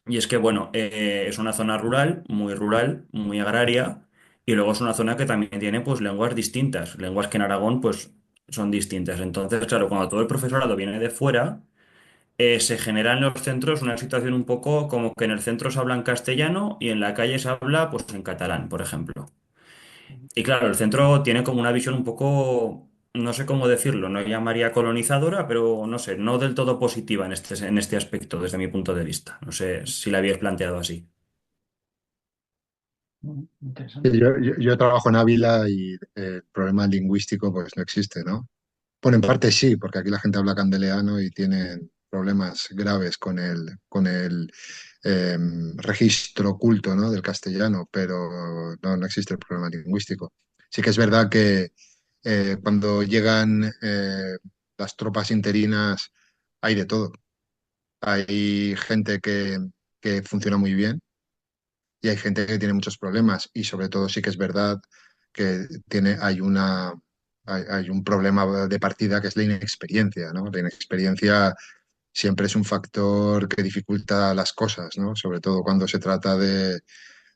y es que, bueno, es una zona rural, muy agraria, y luego es una zona que también tiene pues lenguas distintas, lenguas que en Aragón pues son distintas. Entonces, claro, cuando todo el profesorado viene de fuera, se genera en los centros una situación un poco como que en el centro se habla en castellano y en la calle se habla pues en catalán, por ejemplo. Y claro, el centro tiene como una visión un poco, no sé cómo decirlo, no llamaría colonizadora, pero no sé, no del todo positiva en este aspecto desde mi punto de vista. No sé si la habíais planteado así. Interesante. Sí, yo trabajo en Ávila y el problema lingüístico pues no existe, ¿no? Bueno, en parte sí, porque aquí la gente habla candeleano y tienen problemas graves con el registro oculto, ¿no? Del castellano, pero no existe el problema lingüístico. Sí que es verdad que cuando llegan las tropas interinas hay de todo. Hay gente que funciona muy bien y hay gente que tiene muchos problemas y sobre todo sí que es verdad que hay un problema de partida que es la inexperiencia, ¿no? La inexperiencia siempre es un factor que dificulta las cosas, ¿no? Sobre todo cuando se trata de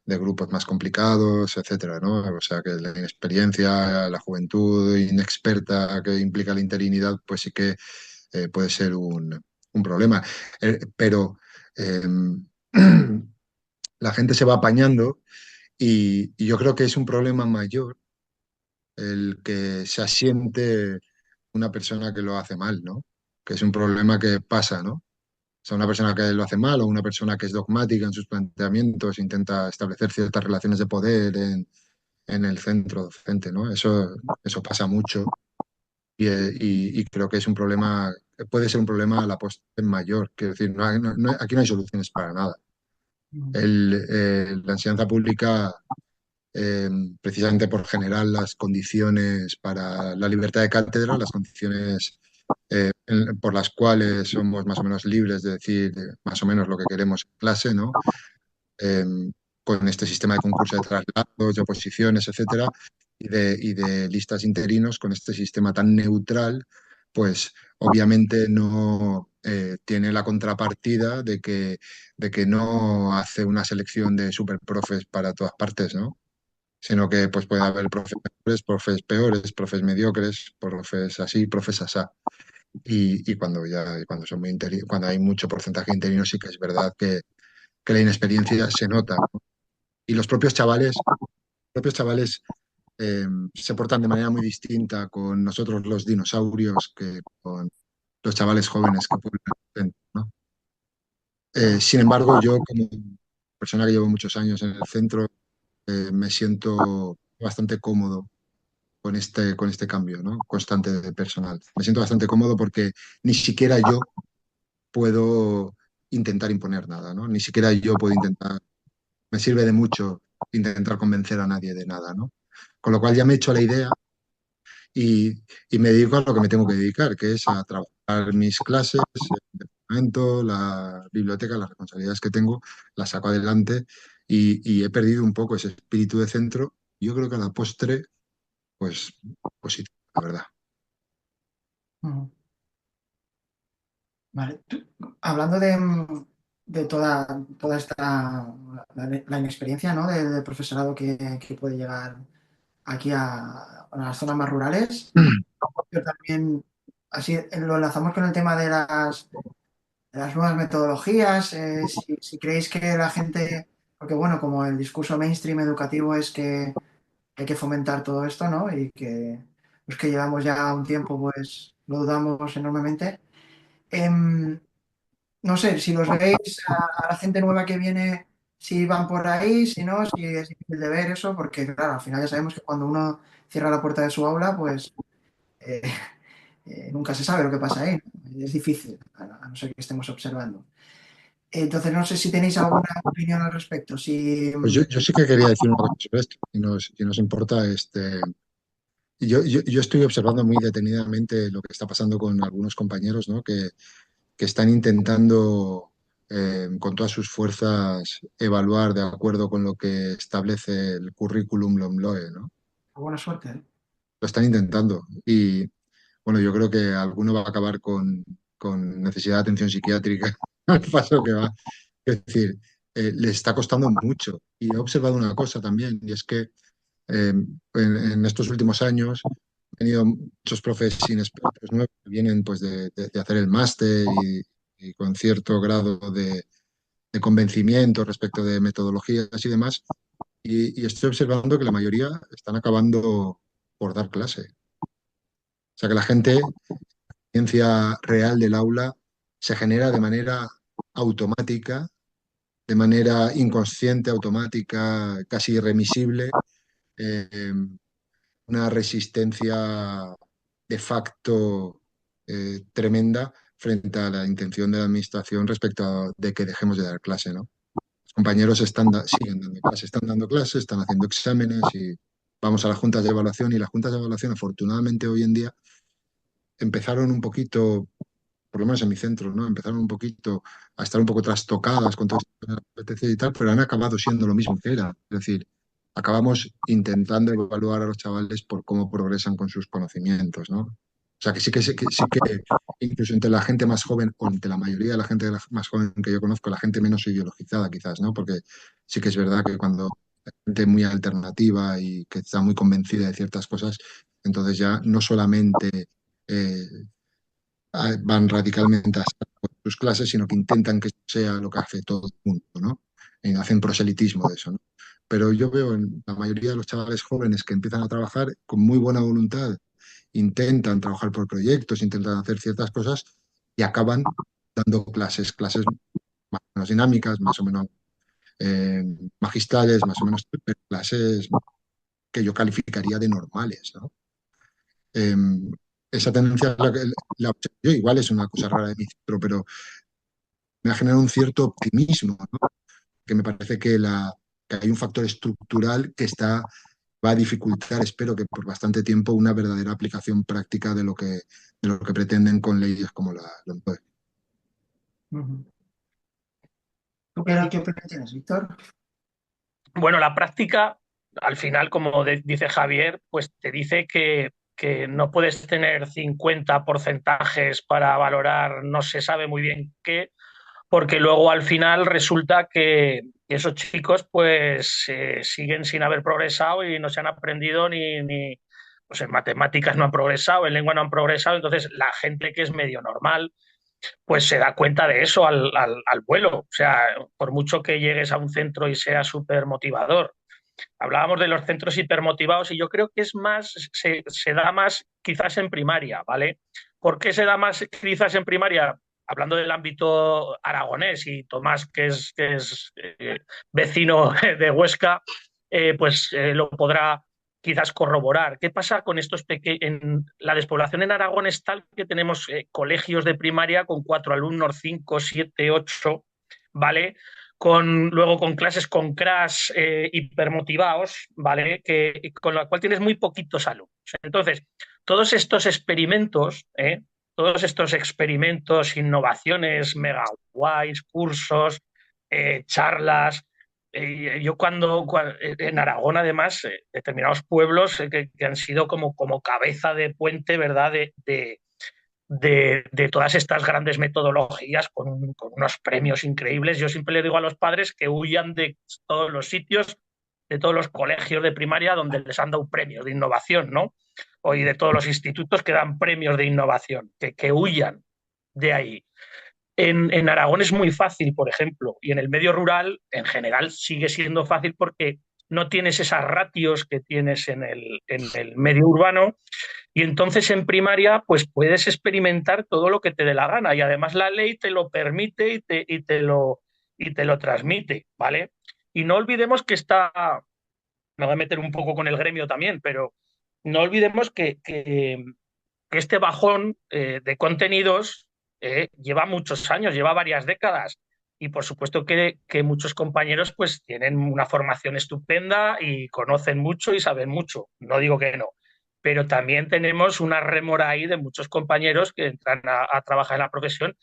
grupos más complicados, etcétera, ¿no? O sea que la inexperiencia, la juventud inexperta que implica la interinidad, pues sí que puede ser un problema. Pero la gente se va apañando y yo creo que es un problema mayor el que se asiente una persona que lo hace mal, ¿no? Que es un problema que pasa, ¿no? O sea, una persona que lo hace mal o una persona que es dogmática en sus planteamientos, intenta establecer ciertas relaciones de poder en el centro docente, ¿no? Eso pasa mucho y creo que es un problema, puede ser un problema a la postre mayor. Quiero decir, aquí no hay soluciones para nada. La enseñanza pública eh, precisamente por generar las condiciones para la libertad de cátedra, las condiciones por las cuales somos más o menos libres de decir más o menos lo que queremos en clase, ¿no? Eh, con este sistema de concurso de traslados, de oposiciones, etcétera, y de listas interinos, con este sistema tan neutral, pues obviamente no tiene la contrapartida de que no hace una selección de superprofes para todas partes, ¿no? Sino que pues puede haber profes mejores, profes peores, profes mediocres, profes así, profes asá. Y cuando son cuando hay mucho porcentaje de interinos, sí que es verdad que la inexperiencia se nota, ¿no? Y propios chavales se portan de manera muy distinta con nosotros los dinosaurios que con los chavales jóvenes que pueblan el centro, ¿no? Sin embargo, yo como persona que llevo muchos años en el centro, me siento bastante cómodo con este cambio, ¿no? Constante de personal. Me siento bastante cómodo porque ni siquiera yo puedo intentar imponer nada, ¿no? Ni siquiera yo puedo intentar, me sirve de mucho intentar convencer a nadie de nada, ¿no? Con lo cual ya me he hecho la idea y, y me dedico a lo que me tengo que dedicar, que es a trabajar mis clases, el departamento, la biblioteca, las responsabilidades que tengo, las saco adelante y he perdido un poco ese espíritu de centro. Yo creo que a la postre, pues, pues sí, la verdad. Ujú. Vale. Hablando de toda esta, la inexperiencia, ¿no? Del profesorado que puede llegar aquí a las zonas más rurales, yo también, así lo enlazamos con el tema de las nuevas metodologías, si creéis que la gente, porque bueno, como el discurso mainstream educativo es que hay que fomentar todo esto, ¿no? Y que los que llevamos ya un tiempo, pues lo dudamos enormemente. Em, no sé, si los veis a la gente nueva que viene, si van por ahí, si no, si es difícil de ver eso, porque claro, al final ya sabemos que cuando uno cierra la puerta de su aula, pues eh, nunca se sabe lo que pasa ahí, ¿no? Es difícil, a no ser que estemos observando. Entonces, no sé si tenéis alguna opinión al respecto. Si, Pues yo sí que quería decir una cosa sobre esto, y nos importa yo estoy observando muy detenidamente lo que está pasando con algunos compañeros, ¿no? Que están intentando con todas sus fuerzas evaluar de acuerdo con lo que establece el currículum LOMLOE, ¿no? buena suerte, ¿eh? Lo están intentando. Y bueno, yo creo que alguno va a acabar con necesidad de atención psiquiátrica al paso que va. Es decir, le está costando mucho. Y he observado una cosa también, y es que en estos últimos años he tenido muchos profes inexpertos nuevos que vienen pues, de hacer el máster y con cierto grado de convencimiento respecto de metodologías y demás. Y estoy observando que la mayoría están acabando por dar clase. O sea que la gente, ciencia real del aula, se genera de manera automática, de manera inconsciente, automática, casi irremisible, eh, una resistencia de facto tremenda frente a la intención de la administración respecto de que dejemos de dar clase, ¿no? Los compañeros siguen dando clase, están dando clases, están haciendo exámenes y vamos a las juntas de evaluación y las juntas de evaluación, afortunadamente hoy en día, empezaron un poquito, por lo menos en mi centro, ¿no? Empezaron un poquito a estar un poco trastocadas con todo esto de la competencia y tal, pero han acabado siendo lo mismo que era. Es decir, acabamos intentando evaluar a los chavales por cómo progresan con sus conocimientos, ¿no? O sea, que sí que incluso entre la gente más joven, o entre la mayoría de la gente más joven que yo conozco, la gente menos ideologizada quizás, ¿no? Porque sí que es verdad que cuando hay gente muy alternativa y que está muy convencida de ciertas cosas, entonces ya no solamente eh, van radicalmente a sus clases, sino que intentan que sea lo que hace todo el mundo, ¿no? Y hacen proselitismo de eso, ¿no? Pero yo veo en la mayoría de los chavales jóvenes que empiezan a trabajar con muy buena voluntad, intentan trabajar por proyectos, intentan hacer ciertas cosas y acaban dando clases más o menos dinámicas, más o menos eh, magistrales, más o menos, pero clases que yo calificaría de normales, ¿no? Eh, esa tendencia la observo yo, igual es una cosa rara de mi centro, pero me ha generado un cierto optimismo, ¿no? Que me parece que hay un factor estructural que va a dificultar, espero que por bastante tiempo, una verdadera aplicación práctica de lo que pretenden con leyes como la OMPE. Ujú. ¿Tú qué opinión tienes, Víctor? Bueno, la práctica, al final, como dice Javier, pues te dice que no puedes tener 50 porcentajes para valorar no se sabe muy bien qué, porque luego al final resulta que esos chicos pues siguen sin haber progresado y no se han aprendido pues en matemáticas no han progresado, en lengua no han progresado, entonces la gente que es medio normal pues se da cuenta de eso al vuelo, o sea, por mucho que llegues a un centro y sea súper motivador. Hablábamos de los centros hipermotivados y yo creo que es más, se da más quizás en primaria, ¿vale? ¿Por qué se da más quizás en primaria? Hablando del ámbito aragonés y Tomás, que es vecino de Huesca, lo podrá quizás corroborar. ¿Qué pasa con estos pequeños? La despoblación en Aragón es tal que tenemos colegios de primaria con 4 alumnos, 5, 7, 8, ¿vale? Luego con clases con crash hipermotivados, ¿vale? Con la cual tienes muy poquitos alumnos. Entonces, todos estos experimentos, innovaciones mega guays, cursos, charlas. Yo en Aragón, además, determinados pueblos que han sido como cabeza de puente, ¿verdad? De todas estas grandes metodologías con unos premios increíbles. Yo siempre le digo a los padres que huyan de todos los sitios, de todos los colegios de primaria donde les han dado premios de innovación, ¿no? Y de todos los institutos que dan premios de innovación, que huyan de ahí. En Aragón es muy fácil, por ejemplo, y en el medio rural en general sigue siendo fácil porque no tienes esas ratios que tienes en el medio urbano y entonces en primaria pues puedes experimentar todo lo que te dé la gana y además la ley te lo permite y te lo transmite, ¿vale? Y no olvidemos que me voy a meter un poco con el gremio también, pero no olvidemos que este bajón de contenidos lleva muchos años, lleva varias décadas. Y por supuesto que muchos compañeros pues tienen una formación estupenda y conocen mucho y saben mucho, no digo que no, pero también tenemos una rémora ahí de muchos compañeros que entran a trabajar en la profesión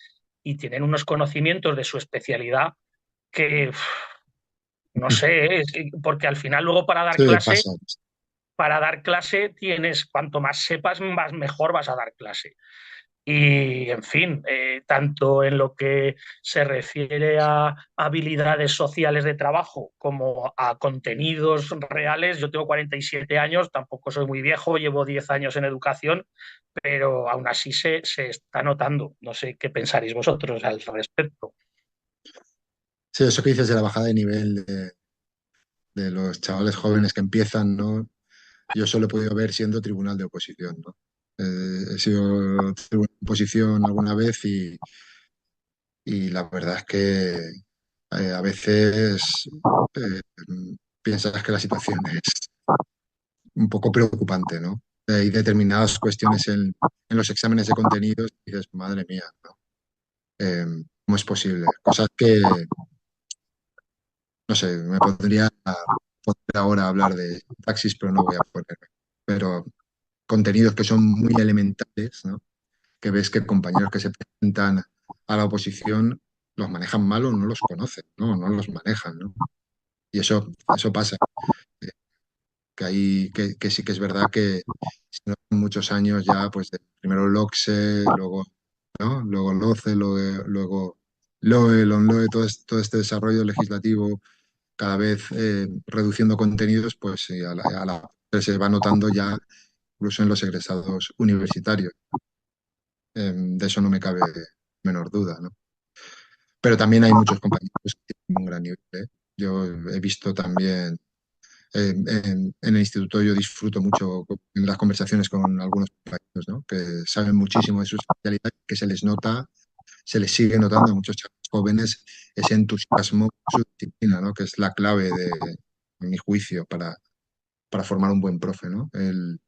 y tienen unos conocimientos de su especialidad que no sé, porque al final luego Sí, pasa. para dar clase tienes, cuanto más sepas, más mejor vas a dar clase. Y, en fin, tanto en lo que se refiere a habilidades sociales de trabajo como a contenidos reales, yo tengo 47 años, tampoco soy muy viejo, llevo 10 años en educación, pero aún así se está notando. No sé qué pensaréis vosotros al respecto. Sí, eso que dices de la bajada de nivel de los chavales jóvenes que empiezan, ¿no? Yo solo he podido ver siendo tribunal de oposición, ¿no? He sido tribunal de oposición alguna vez y la verdad es que a veces eh, piensas que la situación es un poco preocupante, ¿no? Hay determinadas cuestiones en los exámenes de contenidos y dices, madre mía, ¿no? ¿Cómo es posible? Cosas que, no sé, me podría poner ahora a hablar de taxis, pero no voy a ponerme. Pero contenidos que son muy elementales, ¿no? Que ves que compañeros que se presentan a la oposición los manejan mal o no los conocen, ¿no? No los manejan, ¿no? Y eso pasa. Que sí que es verdad que si no son muchos años ya, pues primero LOCSE, luego, ¿no? Luego LOCE, luego LOE, LONLOE, todo este desarrollo legislativo cada vez reduciendo contenidos, pues sí, se va notando ya incluso en los egresados universitarios. De eso no me cabe menor duda, ¿no? Pero también hay muchos compañeros que tienen un gran nivel, ¿eh? Yo he visto también en el instituto, yo disfruto mucho en las conversaciones con algunos compañeros, ¿no? Que saben muchísimo de su especialidad, que se les nota, se les sigue notando a muchos chavales jóvenes ese entusiasmo por su disciplina, ¿no? Que es la clave en mi juicio, para formar un buen profe, ¿no? El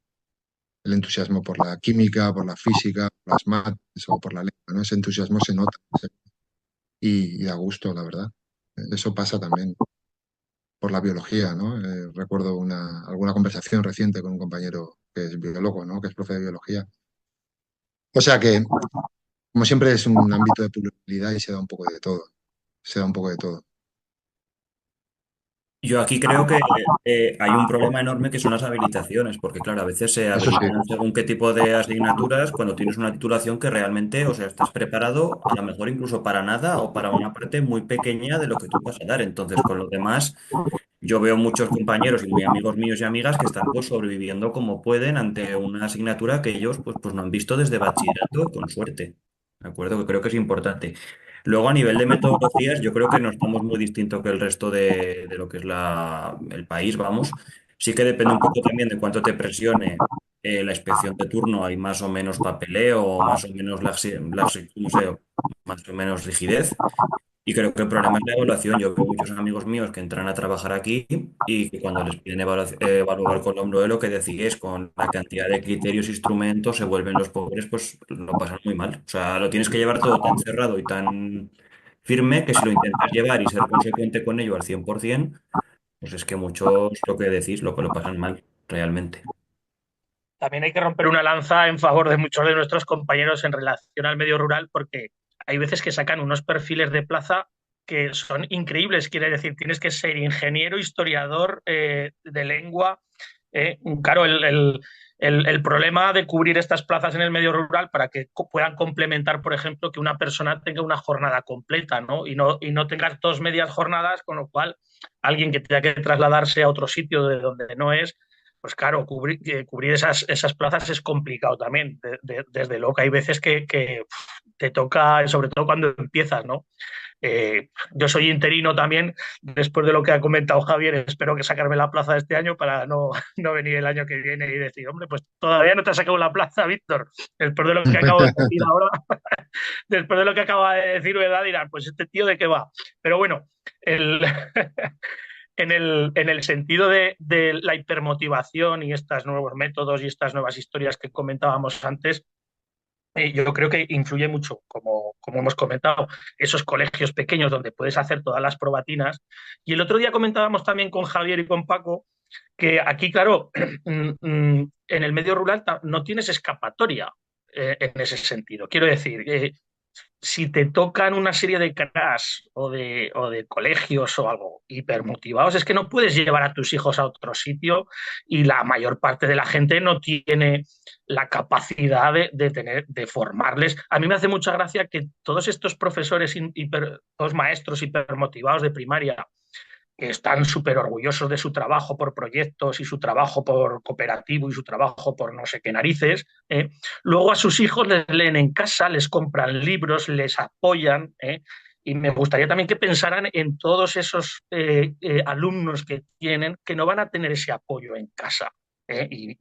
entusiasmo por la química, por la física, por las mates o por la lengua, ¿no? Ese entusiasmo se nota y da gusto, la verdad. Eso pasa también por la biología, ¿no? Recuerdo alguna conversación reciente con un compañero que es biólogo, ¿no? Que es profe de biología. O sea que, como siempre, es un ámbito de pluralidad y se da un poco de todo. Se da un poco de todo. Yo aquí creo que hay un problema enorme que son las habilitaciones, porque claro, a veces se Eso sí, habilitan según qué tipo de asignaturas cuando tienes una titulación que realmente, o sea, estás preparado a lo mejor incluso para nada o para una parte muy pequeña de lo que tú vas a dar. Entonces, con lo demás, yo veo muchos compañeros y muy amigos míos y amigas que están pues sobreviviendo como pueden ante una asignatura que ellos pues no han visto desde bachillerato con suerte. ¿De acuerdo? Que creo que es importante. Luego, a nivel de metodologías, yo creo que no estamos muy distintos que el resto de lo que es el país, vamos. Sí que depende un poco también de cuánto te presione la inspección de turno. Hay más o menos papeleo o más o menos, ¿cómo más o menos rigidez. Y creo que el problema es la evaluación. Yo veo muchos amigos míos que entran a trabajar aquí y que cuando les piden evaluar con la OMLOE, lo que decís, con la cantidad de criterios e instrumentos, se vuelven los pobres, pues lo pasan muy mal. O sea, lo tienes que llevar todo tan cerrado y tan firme que si lo intentas llevar y ser consecuente con ello al 100%, pues es que muchos, lo que decís, lo que lo pasan mal, realmente. También hay que romper una lanza en favor de muchos de nuestros compañeros en relación al medio rural, porque hay veces que sacan unos perfiles de plaza que son increíbles. Quiere decir, tienes que ser ingeniero, historiador de lengua. Claro, el problema de cubrir estas plazas en el medio rural para que puedan complementar, por ejemplo, que una persona tenga una jornada completa, ¿no? Y no tengas dos medias jornadas, con lo cual alguien que tenga que trasladarse a otro sitio de donde no es, pues claro, cubrir esas plazas es complicado también. Desde luego que hay veces que te toca, sobre todo cuando empiezas, ¿no? Yo soy interino también, después de lo que ha comentado Javier, espero que sacarme la plaza este año para no venir el año que viene y decir, hombre, pues todavía no te has sacado la plaza, Víctor. Después de lo que acabo de decir ahora, después de lo que acaba de decir, ¿verdad? Dirán, pues este tío de qué va. Pero bueno, el, en el sentido de la hipermotivación y estos nuevos métodos y estas nuevas historias que comentábamos antes, yo creo que influye mucho, como hemos comentado, esos colegios pequeños donde puedes hacer todas las probatinas. Y el otro día comentábamos también con Javier y con Paco que aquí, claro, en el medio rural no tienes escapatoria en ese sentido. Quiero decir, si te tocan una serie de CRAs o de colegios o algo hipermotivados, es que no puedes llevar a tus hijos a otro sitio y la mayor parte de la gente no tiene la capacidad de formarles. A mí me hace mucha gracia que todos estos profesores, todos maestros hipermotivados de primaria, que están súper orgullosos de su trabajo por proyectos y su trabajo por cooperativo y su trabajo por no sé qué narices. Luego a sus hijos les leen en casa, les compran libros, les apoyan. Y me gustaría también que pensaran en todos esos alumnos que tienen que no van a tener ese apoyo en casa. Y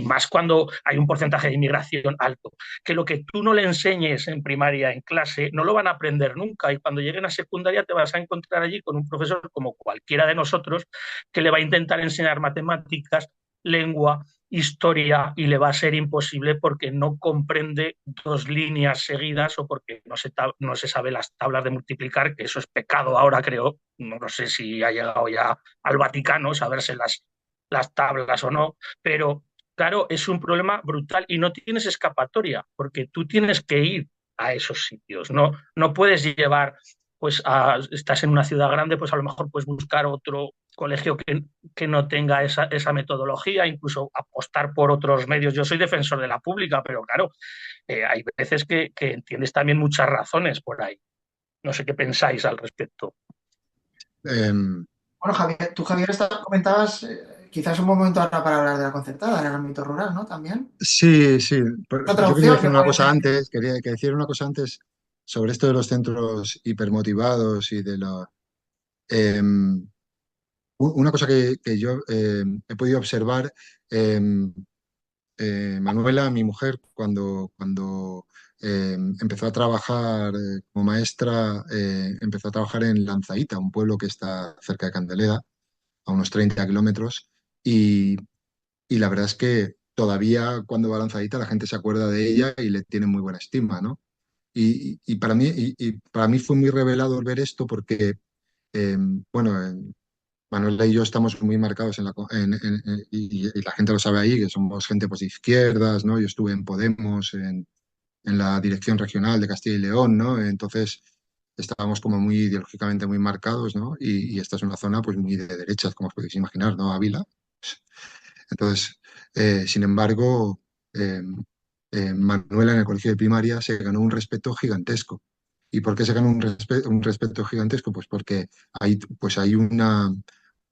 más cuando hay un porcentaje de inmigración alto, que lo que tú no le enseñes en primaria, en clase, no lo van a aprender nunca y cuando lleguen a secundaria te vas a encontrar allí con un profesor como cualquiera de nosotros que le va a intentar enseñar matemáticas, lengua, historia y le va a ser imposible porque no comprende dos líneas seguidas o porque no se sabe las tablas de multiplicar, que eso es pecado ahora creo, no sé si ha llegado ya al Vaticano saberse las tablas o no, pero claro, es un problema brutal y no tienes escapatoria porque tú tienes que ir a esos sitios. No puedes llevar, pues, estás en una ciudad grande, pues a lo mejor puedes buscar otro colegio que no tenga esa metodología, incluso apostar por otros medios. Yo soy defensor de la pública, pero claro, hay veces que entiendes también muchas razones por ahí. No sé qué pensáis al respecto. Em, Bueno, Javier, tú, Javier, comentabas quizás un buen momento ahora para hablar de la concertada en el ámbito rural, ¿no? También. sí, sí, Otra yo quería opción decir que una puede cosa ser. antes, quería que decir una cosa antes sobre esto de los centros hipermotivados y de la... em, una cosa que yo he podido observar, em, Manuela, mi mujer, cuando empezó a trabajar como maestra, empezó a trabajar en Lanzaíta, un pueblo que está cerca de Candeleda, a unos 30 kilómetros, y, y la verdad es que todavía cuando va a Lanzaíta la gente se acuerda de ella y le tiene muy buena estima, ¿no? Y para mí fue muy revelador ver esto porque, eh, bueno, Manuela y yo estamos muy marcados y la gente lo sabe ahí, que somos gente pues, de izquierdas, ¿no? Yo estuve en Podemos, en la dirección regional de Castilla y León, ¿no? Entonces estábamos como muy ideológicamente muy marcados, ¿no? Y esta es una zona pues muy de derechas, como os podéis imaginar, ¿no? Ávila. Entonces, sin embargo, eh, Manuela en el colegio de primaria se ganó un respeto gigantesco. ¿Y por qué se ganó un respeto gigantesco? Pues porque hay un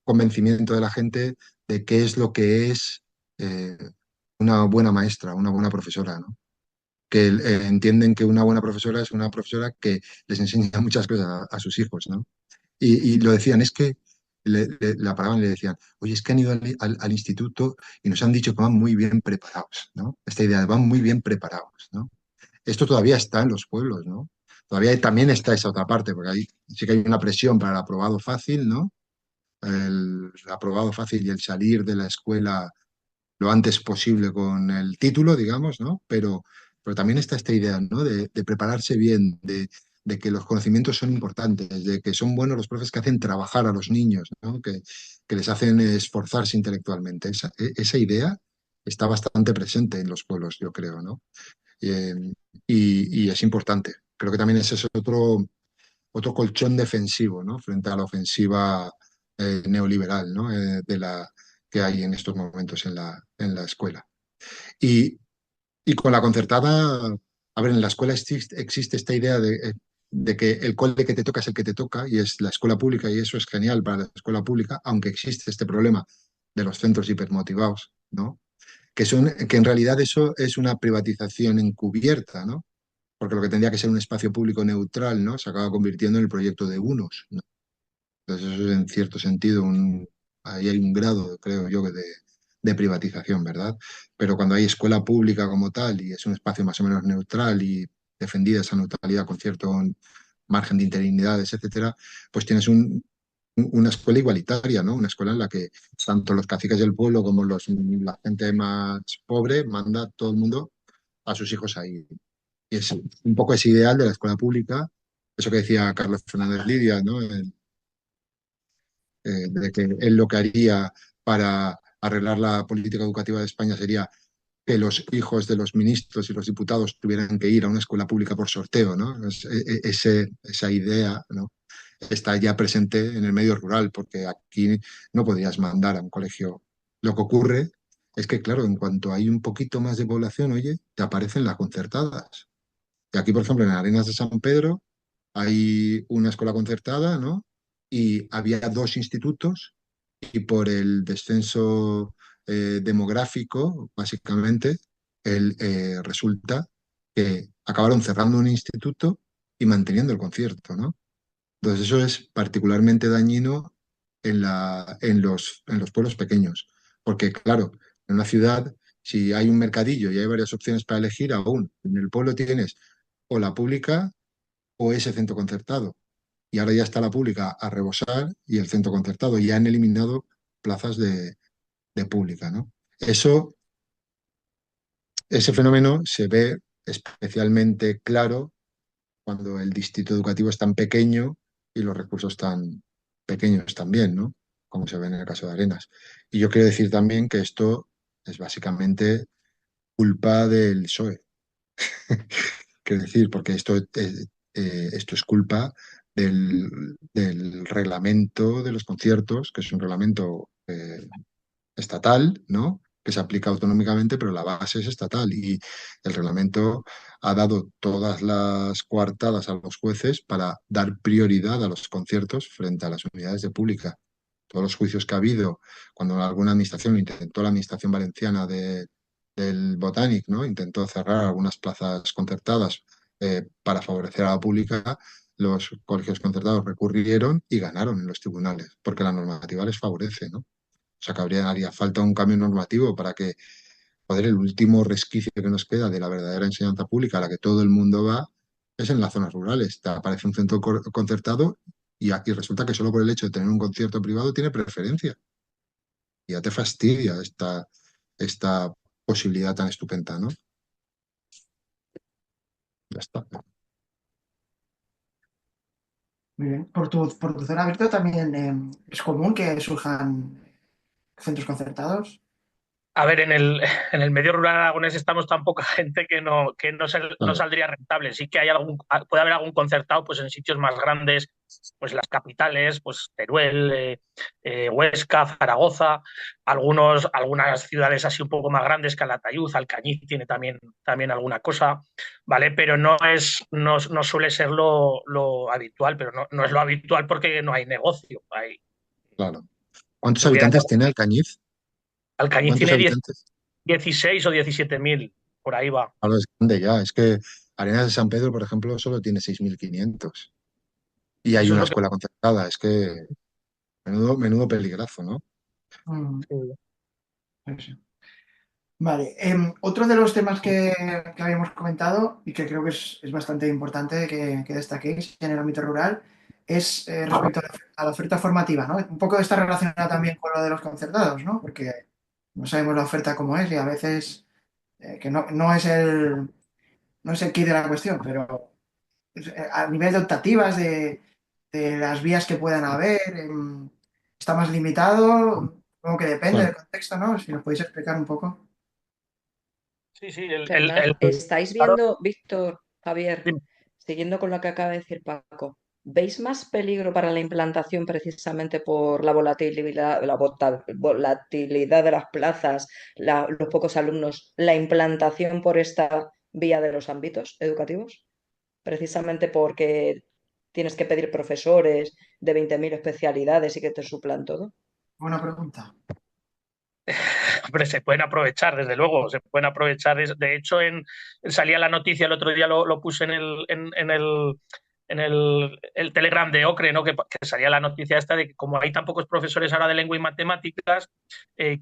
convencimiento de la gente de qué es lo que es eh, una buena maestra, una buena profesora, ¿no? Que entienden que una buena profesora es una profesora que les enseña muchas cosas a sus hijos, ¿no? Y lo decían, es que la paraban y le decían, oye, es que han ido al instituto y nos han dicho que van muy bien preparados, ¿no? Esta idea de van muy bien preparados, ¿no? Esto todavía está en los pueblos, ¿no? Todavía también está esa otra parte, porque ahí sí que hay una presión para el aprobado fácil, ¿no? El aprobado fácil y el salir de la escuela lo antes posible con el título, digamos, ¿no? Pero también está esta idea, ¿no? De prepararse bien, de que los conocimientos son importantes, de que son buenos los profes que hacen trabajar a los niños, ¿no? Que les hacen esforzarse intelectualmente. Esa idea está bastante presente en los pueblos, yo creo, ¿no? Eh, y es importante. Creo que también ese es otro colchón defensivo, ¿no? Frente a la ofensiva neoliberal, ¿no? Que hay en estos momentos en la escuela. Y, y con la concertada, a ver, en la escuela existe esta idea de que el cole que te toca es el que te toca y es la escuela pública y eso es genial para la escuela pública, aunque existe este problema de los centros hipermotivados, ¿no? Que en realidad eso es una privatización encubierta, ¿no? Porque lo que tendría que ser un espacio público neutral, ¿no? Se acaba convirtiendo en el proyecto de unos, ¿no? Entonces eso es en cierto sentido, ahí hay un grado, creo yo, de privatización, ¿verdad? Pero cuando hay escuela pública como tal y es un espacio más o menos neutral y defendida esa neutralidad con cierto margen de interinidades, etcétera, pues tienes una escuela igualitaria, ¿no? Una escuela en la que tanto los caciques del pueblo como la gente más pobre manda todo el mundo a sus hijos ahí. Y es un poco ese ideal de la escuela pública, eso que decía Carlos Fernández Lidia, ¿no? De que él lo que haría para arreglar la política educativa de España sería que los hijos de los ministros y los diputados tuvieran que ir a una escuela pública por sorteo, ¿no? Esa idea, ¿no? Está ya presente en el medio rural, porque aquí no podrías mandar a un colegio. Lo que ocurre es que, claro, en cuanto hay un poquito más de población, oye, te aparecen las concertadas. Y aquí, por ejemplo, en Arenas de San Pedro hay una escuela concertada, ¿no? Y había dos institutos y por el descenso demográfico, básicamente, resulta que acabaron cerrando un instituto y manteniendo el concierto, ¿no? Entonces eso es particularmente dañino en los pueblos pequeños, porque claro, en una ciudad, si hay un mercadillo y hay varias opciones para elegir, aún en el pueblo tienes o la pública o ese centro concertado. Y ahora ya está la pública a rebosar y el centro concertado. Y han eliminado plazas de pública, ¿no? Ese fenómeno se ve especialmente claro cuando el distrito educativo es tan pequeño y los recursos tan pequeños también, ¿no? Como se ve en el caso de Arenas. Y yo quiero decir también que esto es básicamente culpa del PSOE. Quiero decir, porque esto es culpa del reglamento de los conciertos, que es un reglamento estatal, ¿no? Que se aplica autonómicamente, pero la base es estatal y el reglamento ha dado todas las coartadas a los jueces para dar prioridad a los conciertos frente a las unidades de pública. Todos los juicios que ha habido, cuando alguna administración lo intentó, la administración valenciana del Botanic, ¿no? Intentó cerrar algunas plazas concertadas para favorecer a la pública, los colegios concertados recurrieron y ganaron en los tribunales, porque la normativa les favorece, ¿no? O sea, que haría falta un cambio normativo para que, joder, el último resquicio que nos queda de la verdadera enseñanza pública a la que todo el mundo va es en las zonas rurales. Te aparece un centro concertado y aquí resulta que solo por el hecho de tener un concierto privado tiene preferencia. Y ya te fastidia esta posibilidad tan estupenda, ¿no? Ya está. Muy bien. Por tu zona, Víctor, también es común que surjan centros concertados. A ver, en el medio rural aragonés estamos tan poca gente que no Claro, saldría rentable. Sí que hay puede haber algún concertado pues en sitios más grandes, pues las capitales, pues Teruel, Huesca, Zaragoza, algunas ciudades así un poco más grandes, Calatayud, Alcañiz tiene también alguna cosa, ¿vale? Pero no suele ser lo habitual, pero no es lo habitual porque no hay negocio. claro. ¿Cuántos Si hubiera, habitantes tiene Alcañiz? Alcañiz ¿Cuántos tiene habitantes? 16 o 17.000, por ahí va. Ahora es grande ya. Es que Arenas de San Pedro, por ejemplo, solo tiene 6.500 y hay Eso es una lo que... escuela concertada. Es que menudo peligrazo, ¿no? Mm, sí, sí. Vale. Otro de los temas que habíamos comentado y que creo que es bastante importante que destaquéis en el ámbito rural es respecto a la oferta formativa, ¿no? Un poco está relacionado también con lo de los concertados, ¿no? Porque no sabemos la oferta cómo es y a veces que no es el key de la cuestión, pero a nivel de optativas, de las vías que puedan haber, está más limitado, como que depende Claro. del contexto, ¿no? Si nos podéis explicar un poco. Sí, sí, Fernán, ¿estáis claro, viendo, Víctor, Javier, dime. siguiendo con lo que acaba de decir Paco, ¿veis más peligro para la implantación precisamente por la volatilidad de las plazas, los pocos alumnos, la implantación por esta vía de los ámbitos educativos? Precisamente porque tienes que pedir profesores de 20.000 especialidades y que te suplan todo. Buena pregunta. Hombre, se pueden aprovechar, desde luego, se pueden aprovechar. De hecho, salía la noticia, el otro día lo puse en el Telegram de Ocre, ¿no? Que salía la noticia esta de que como hay tan pocos profesores ahora de lengua y matemáticas,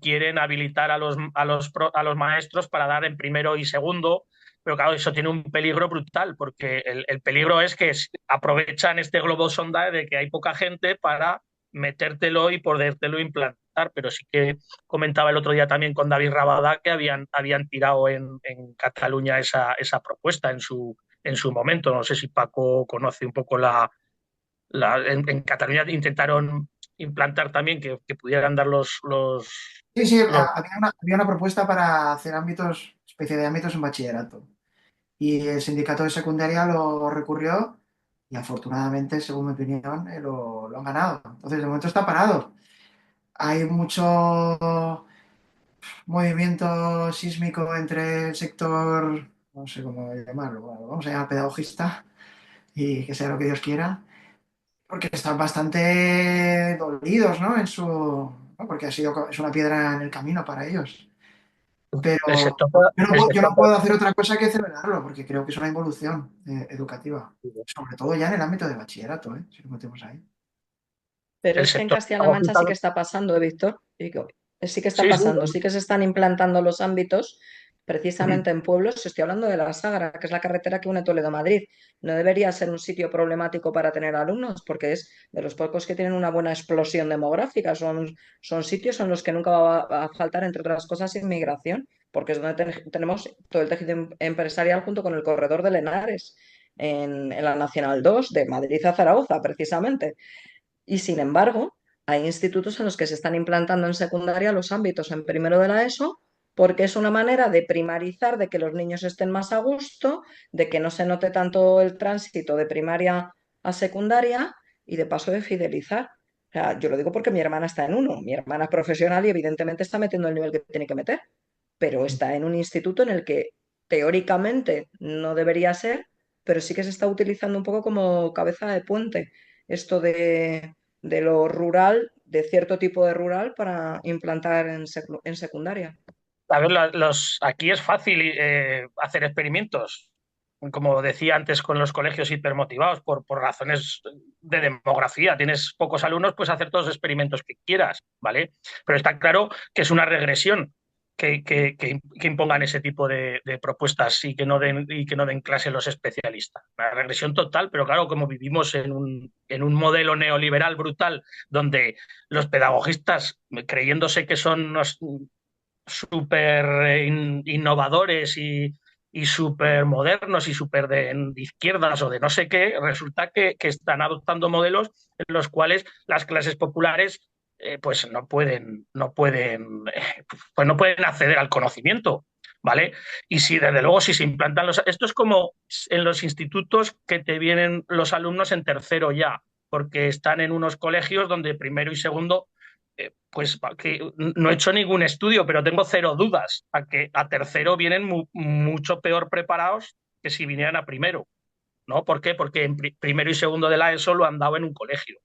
quieren habilitar a los maestros para dar en primero y segundo. Pero claro, eso tiene un peligro brutal, porque el peligro es que aprovechan este globo sonda de que hay poca gente para metértelo y podértelo implantar. implantar, pero sí que comentaba el otro día también con David Rabadá que habían tirado en Cataluña esa propuesta en su momento. No sé si Paco conoce un poco en Cataluña intentaron implantar también que pudieran dar Sí, sí, los había una propuesta para hacer especie de ámbitos en bachillerato. Y el sindicato de secundaria lo recurrió y afortunadamente, según mi opinión, lo han ganado. Entonces, de momento está parado. Hay mucho movimiento sísmico entre el sector, no sé cómo llamarlo, bueno, vamos a llamar pedagogista y que sea lo que Dios quiera, porque están bastante dolidos, ¿no? ¿no? Porque es una piedra en el camino para ellos. el Pero sector, el yo sector no puedo hacer otra cosa que celebrarlo, porque creo que es una involución educativa, sobre todo ya en el ámbito de bachillerato, ¿eh? Si lo metemos ahí. Pero el es que en sector Castilla-La Mancha pedagogista, sí que está pasando, Víctor, sí que está sí, sí, pasando, sí que se están implantando los ámbitos precisamente en pueblos. Estoy hablando de la Sagra, que es la carretera que une Toledo a Madrid. No debería ser un sitio problemático para tener alumnos, porque es de los pocos que tienen una buena explosión demográfica. Son sitios en los que nunca va a faltar, entre otras cosas, inmigración, porque es donde tenemos todo el tejido empresarial junto con el corredor de Henares, en la Nacional 2, de Madrid a Zaragoza, precisamente. Y sin embargo, hay institutos en los que se están implantando en secundaria los ámbitos en primero de la ESO, porque es una manera de primarizar, de que los niños estén más a gusto, de que no se note tanto el tránsito de primaria a secundaria y de paso de fidelizar. O sea, yo lo digo porque mi hermana está en uno, mi hermana es profesional y evidentemente está metiendo el nivel que tiene que meter, pero está en un instituto en el que teóricamente no debería ser, pero sí que se está utilizando un poco como cabeza de puente esto de lo rural, de cierto tipo de rural para implantar en secundaria. a ver, aquí es fácil hacer experimentos, como decía antes, con los colegios hipermotivados, por razones de demografía. Tienes pocos alumnos, pues hacer todos los experimentos que quieras, ¿vale? Pero está claro que es una regresión que impongan ese tipo de propuestas y que no den clase los especialistas. Una regresión total, pero claro, como vivimos en un modelo neoliberal brutal, donde los pedagogistas, creyéndose que son unos súper innovadores y súper modernos y súper de izquierdas o de no sé qué, resulta que están adoptando modelos en los cuales las clases populares pues pues no pueden acceder al conocimiento, ¿vale? Y si desde luego si se implantan esto es como en los institutos que te vienen los alumnos en tercero ya, porque están en unos colegios donde primero y segundo pues que no he hecho ningún estudio, pero tengo cero dudas a que a tercero vienen mucho peor preparados que si vinieran a primero, ¿no? ¿Por qué? Porque en primero y segundo de la ESO lo han dado en un colegio.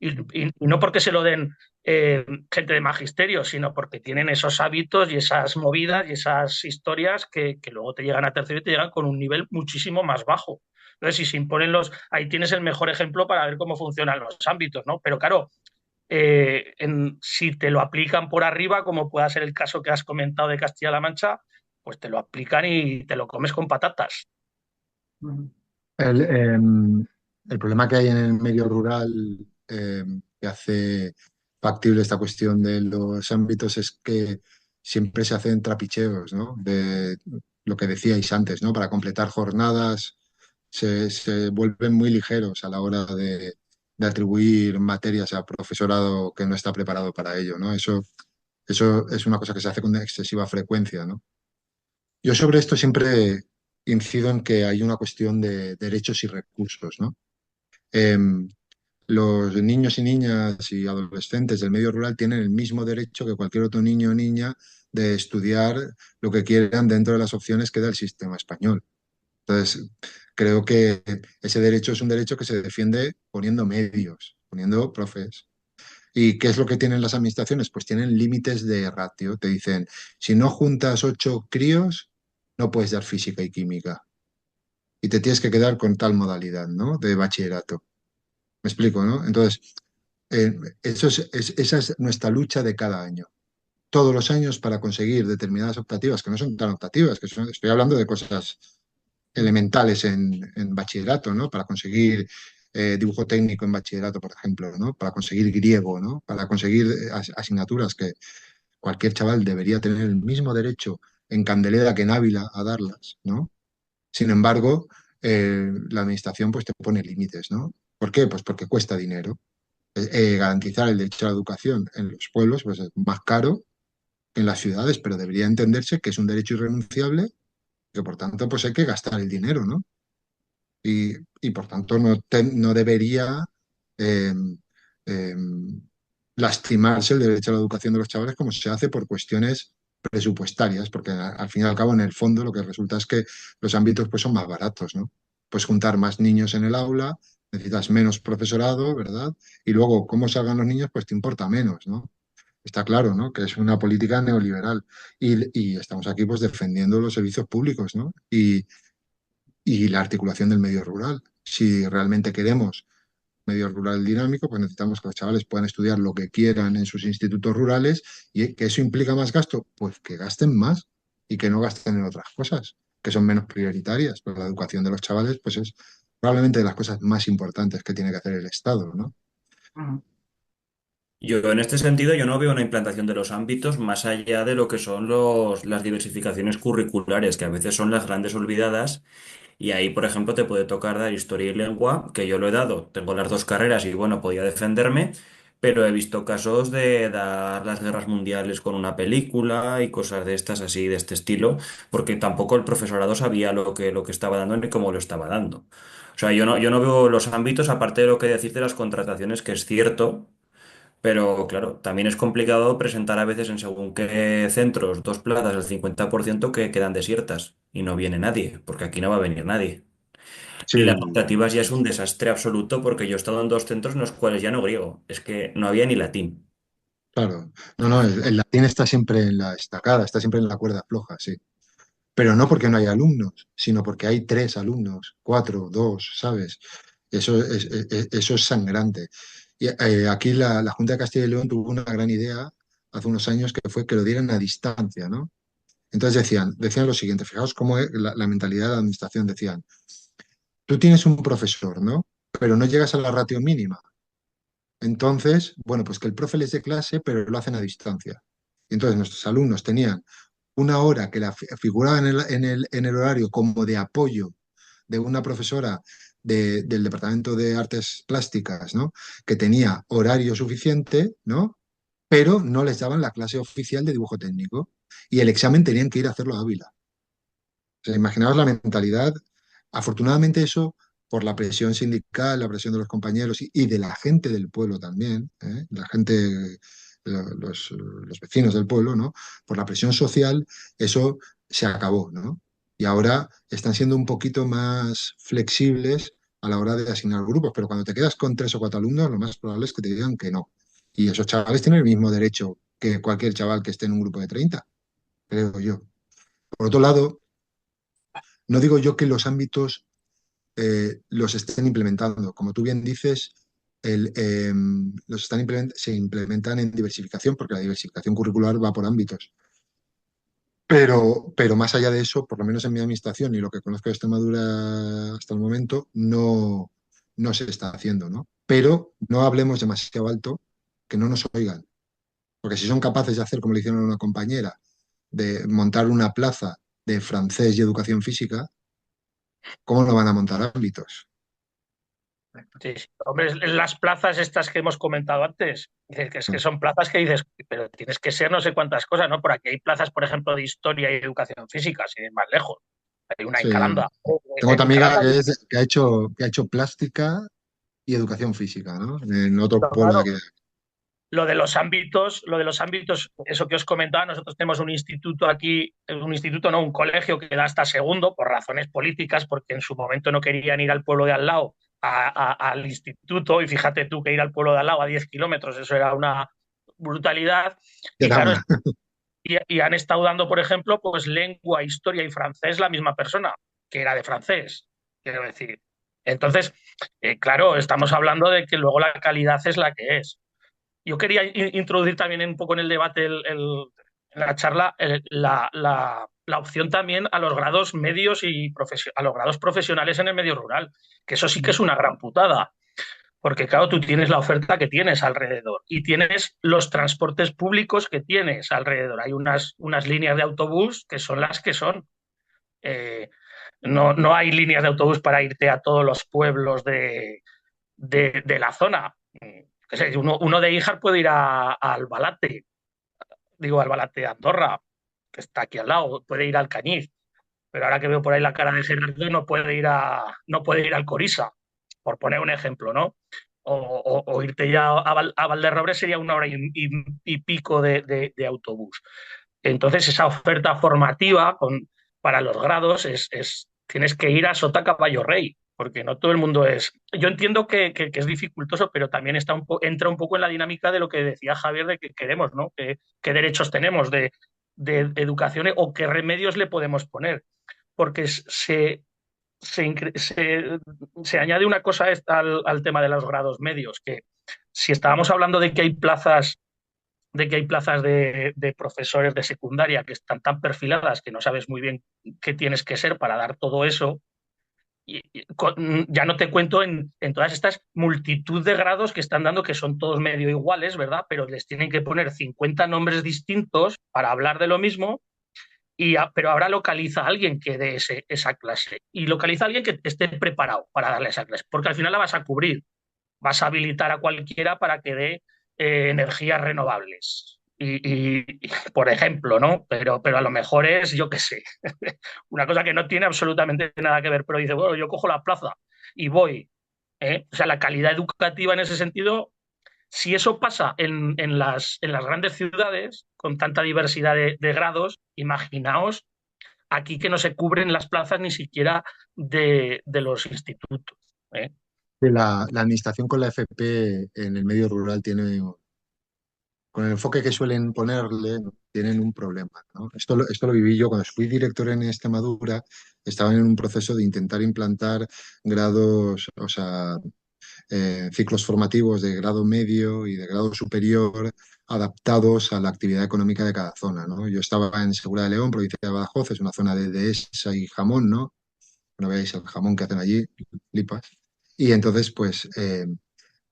Y no porque se lo den gente de magisterio, sino porque tienen esos hábitos y esas movidas y esas historias que luego te llegan a tercero y te llegan con un nivel muchísimo más bajo. Entonces, si se imponen ahí tienes el mejor ejemplo para ver cómo funcionan los ámbitos, ¿no? Pero claro, si te lo aplican por arriba, como pueda ser el caso que has comentado de Castilla-La Mancha, pues te lo aplican y te lo comes con patatas. Ujú. El, em, el problema que hay en el medio rural que hace factible esta cuestión de los ámbitos es que siempre se hacen trapicheos, ¿no? De lo que decíais antes, ¿no? Para completar jornadas se vuelven muy ligeros a la hora de atribuir materias a profesorado que no está preparado para ello, ¿no? Eso es una cosa que se hace con excesiva frecuencia, ¿no? Yo sobre esto siempre incido en que hay una cuestión de derechos y recursos, ¿no? Em, los niños y niñas y adolescentes del medio rural tienen el mismo derecho que cualquier otro niño o niña de estudiar lo que quieran dentro de las opciones que da el sistema español. Entonces, creo que ese derecho es un derecho que se defiende poniendo medios, poniendo profes. ¿Y qué es lo que tienen las administraciones? Pues tienen límites de ratio. Te dicen, si no juntas 8 críos, no puedes dar física y química. Y te tienes que quedar con tal modalidad, ¿no? De bachillerato. ¿Me explico, no? Entonces, esa es nuestra lucha de cada año. Todos los años para conseguir determinadas optativas, que no son tan optativas, estoy hablando de cosas elementales en bachillerato, ¿no? Para conseguir dibujo técnico en bachillerato, por ejemplo, ¿no? Para conseguir griego, ¿no? Para conseguir asignaturas que cualquier chaval debería tener el mismo derecho en Candeleda que en Ávila a darlas, ¿no? Sin embargo, la administración pues te pone límites, ¿no? ¿Por qué? Pues porque cuesta dinero. Garantizar el derecho a la educación en los pueblos pues es más caro que en las ciudades, pero debería entenderse que es un derecho irrenunciable, que por tanto pues hay que gastar el dinero, ¿no? Y por tanto no debería eh, eh, lastimarse el derecho a la educación de los chavales como se hace por cuestiones presupuestarias, porque al fin y al cabo, en el fondo, lo que resulta es que los ámbitos pues, son más baratos, ¿no? Puedes juntar más niños en el aula, necesitas menos profesorado, ¿verdad? Y luego, cómo salgan los niños, pues te importa menos, ¿no? Está claro, ¿no? Que es una política neoliberal. Y estamos aquí pues defendiendo los servicios públicos, ¿no? Y la articulación del medio rural. Si realmente queremos medio rural dinámico, pues necesitamos que los chavales puedan estudiar lo que quieran en sus institutos rurales y que eso implica más gasto, pues que gasten más y que no gasten en otras cosas que son menos prioritarias. Pero la educación de los chavales, pues es probablemente de las cosas más importantes que tiene que hacer el Estado, ¿no? Ujú. Yo en este sentido yo no veo una implantación de los ámbitos más allá de lo que son las diversificaciones curriculares, que a veces son las grandes olvidadas. Y ahí, por ejemplo, te puede tocar dar historia y lengua, que yo lo he dado. Tengo las dos carreras y bueno, podía defenderme, pero he visto casos de dar las guerras mundiales con una película y cosas de estas así, de este estilo, porque tampoco el profesorado sabía lo que estaba dando ni cómo lo estaba dando. O sea, yo no veo los ámbitos, aparte de lo que decís de las contrataciones, que es cierto. Pero claro, también es complicado presentar a veces en según qué centros dos plazas del 50% que quedan desiertas y no viene nadie, porque aquí no va a venir nadie. Sí, Y las optativas ya es un desastre absoluto porque yo he estado en dos centros en los cuales ya no griego, es que no había ni latín. claro. No, no, el latín está siempre en la estacada, está siempre en la cuerda floja, sí. Pero no porque no haya alumnos, sino porque hay 3 alumnos, 4, 2, ¿sabes? Eso es sangrante. Y aquí la Junta de Castilla y León tuvo una gran idea hace unos años que fue que lo dieran a distancia, ¿no? Entonces decían lo siguiente, fijaos cómo es la mentalidad de la administración, decían, tú tienes un profesor, ¿no? Pero no llegas a la ratio mínima. Entonces, bueno, pues que el profe les dé clase, pero lo hacen a distancia. Y entonces nuestros alumnos tenían una hora que figuraba en el horario como de apoyo de una profesora del Departamento de Artes Plásticas, ¿no? Que tenía horario suficiente, ¿no? Pero no les daban la clase oficial de dibujo técnico y el examen tenían que ir a hacerlo a Ávila. O sea, imaginaos la mentalidad. Afortunadamente eso, por la presión sindical, la presión de los compañeros y de la gente del pueblo también, ¿eh? La gente, los vecinos del pueblo, ¿no? Por la presión social, eso se acabó, ¿no? Y ahora están siendo un poquito más flexibles a la hora de asignar grupos, pero cuando te quedas con 3 o 4 alumnos, lo más probable es que te digan que no. Y esos chavales tienen el mismo derecho que cualquier chaval que esté en un grupo de 30, creo yo. Por otro lado, no digo yo que los ámbitos los estén implementando. Como tú bien dices, se implementan en diversificación, porque la diversificación curricular va por ámbitos. Pero más allá de eso, por lo menos en mi administración y lo que conozco de Extremadura hasta el momento, no se está haciendo, ¿no? Pero no hablemos demasiado alto, que no nos oigan. Porque si son capaces de hacer, como le hicieron a una compañera, de montar una plaza de francés y educación física, ¿cómo no van a montar ámbitos? Sí, sí. Hombre, las plazas estas que hemos comentado antes, dices que es que son plazas que dices, pero tienes que ser no sé cuántas cosas, ¿no? Por aquí hay plazas, por ejemplo, de historia y educación física, sin ir más lejos. Hay una en Sí. Calanda. Tengo otra En amiga Calanda, que ha hecho plástica y educación física, ¿no? En otro pueblo de claro, aquí. lo de los ámbitos, eso que os comentaba, nosotros tenemos un instituto aquí, un instituto, no, un colegio que da hasta segundo por razones políticas, porque en su momento no querían ir al pueblo de al lado al instituto, y fíjate tú que ir al pueblo de al lado a 10 kilómetros, eso era una brutalidad. Qué Y claro, drama. y han estado dando, por ejemplo, pues lengua, historia y francés la misma persona, que era de francés, quiero decir. Entonces, claro, estamos hablando de que luego la calidad es la que es. Yo quería introducir también un poco en el debate, en la charla, la opción también a los grados medios y a los grados profesionales en el medio rural, que eso sí que es una gran putada. Porque claro, tú tienes la oferta que tienes alrededor y tienes los transportes públicos que tienes alrededor. Hay unas líneas de autobús que son las que son. Eh, no hay líneas de autobús para irte a todos los pueblos de la zona. Qué sé, uno de Híjar puede ir a Albalate, digo Albalate de Andorra, que está aquí al lado, puede ir al Cañiz, pero ahora que veo por ahí la cara de Gerardo no puede ir al Corisa, por poner un ejemplo, ¿no? O irte ya a Valderrobre sería 1 hora y pico de autobús. Entonces, esa oferta formativa para los grados tienes que ir a Sota Caballo Rey, porque no todo el mundo es. Yo entiendo que es dificultoso, pero también entra un poco en la dinámica de lo que decía Javier de que queremos, ¿no? ¿Qué derechos tenemos de educación o qué remedios le podemos poner? Porque se añade una cosa al tema de los grados medios, que si estábamos hablando de que hay plazas de profesores de secundaria que están tan perfiladas que no sabes muy bien qué tienes que ser para dar todo eso. Ya no te cuento en todas estas multitud de grados que están dando, que son todos medio iguales, ¿verdad? Pero les tienen que poner 50 nombres distintos para hablar de lo mismo, pero ahora localiza a alguien que dé esa clase y localiza a alguien que esté preparado para darle esa clase, porque al final la vas a cubrir, vas a habilitar a cualquiera para que dé energías renovables. Por ejemplo, ¿no? Pero a lo mejor es, yo qué sé, una cosa que no tiene absolutamente nada que ver, pero dice, bueno, yo cojo la plaza y voy. O sea, la calidad educativa en ese sentido, si eso pasa en las grandes ciudades, con tanta diversidad de grados, imaginaos aquí que no se cubren las plazas ni siquiera de los institutos. ¿Eh? Que la administración con la FP en el medio rural tiene, con el enfoque que suelen ponerle, ¿no? Tienen un problema, ¿no? Esto lo viví yo cuando fui director en Extremadura, estaban en un proceso de intentar implantar grados, o sea, ciclos formativos de grado medio y de grado superior adaptados a la actividad económica de cada zona, ¿no? Yo estaba en Segura de León, provincia de Badajoz, es una zona de dehesa y jamón, ¿no? No veáis el jamón que hacen allí, flipas. Y entonces, pues,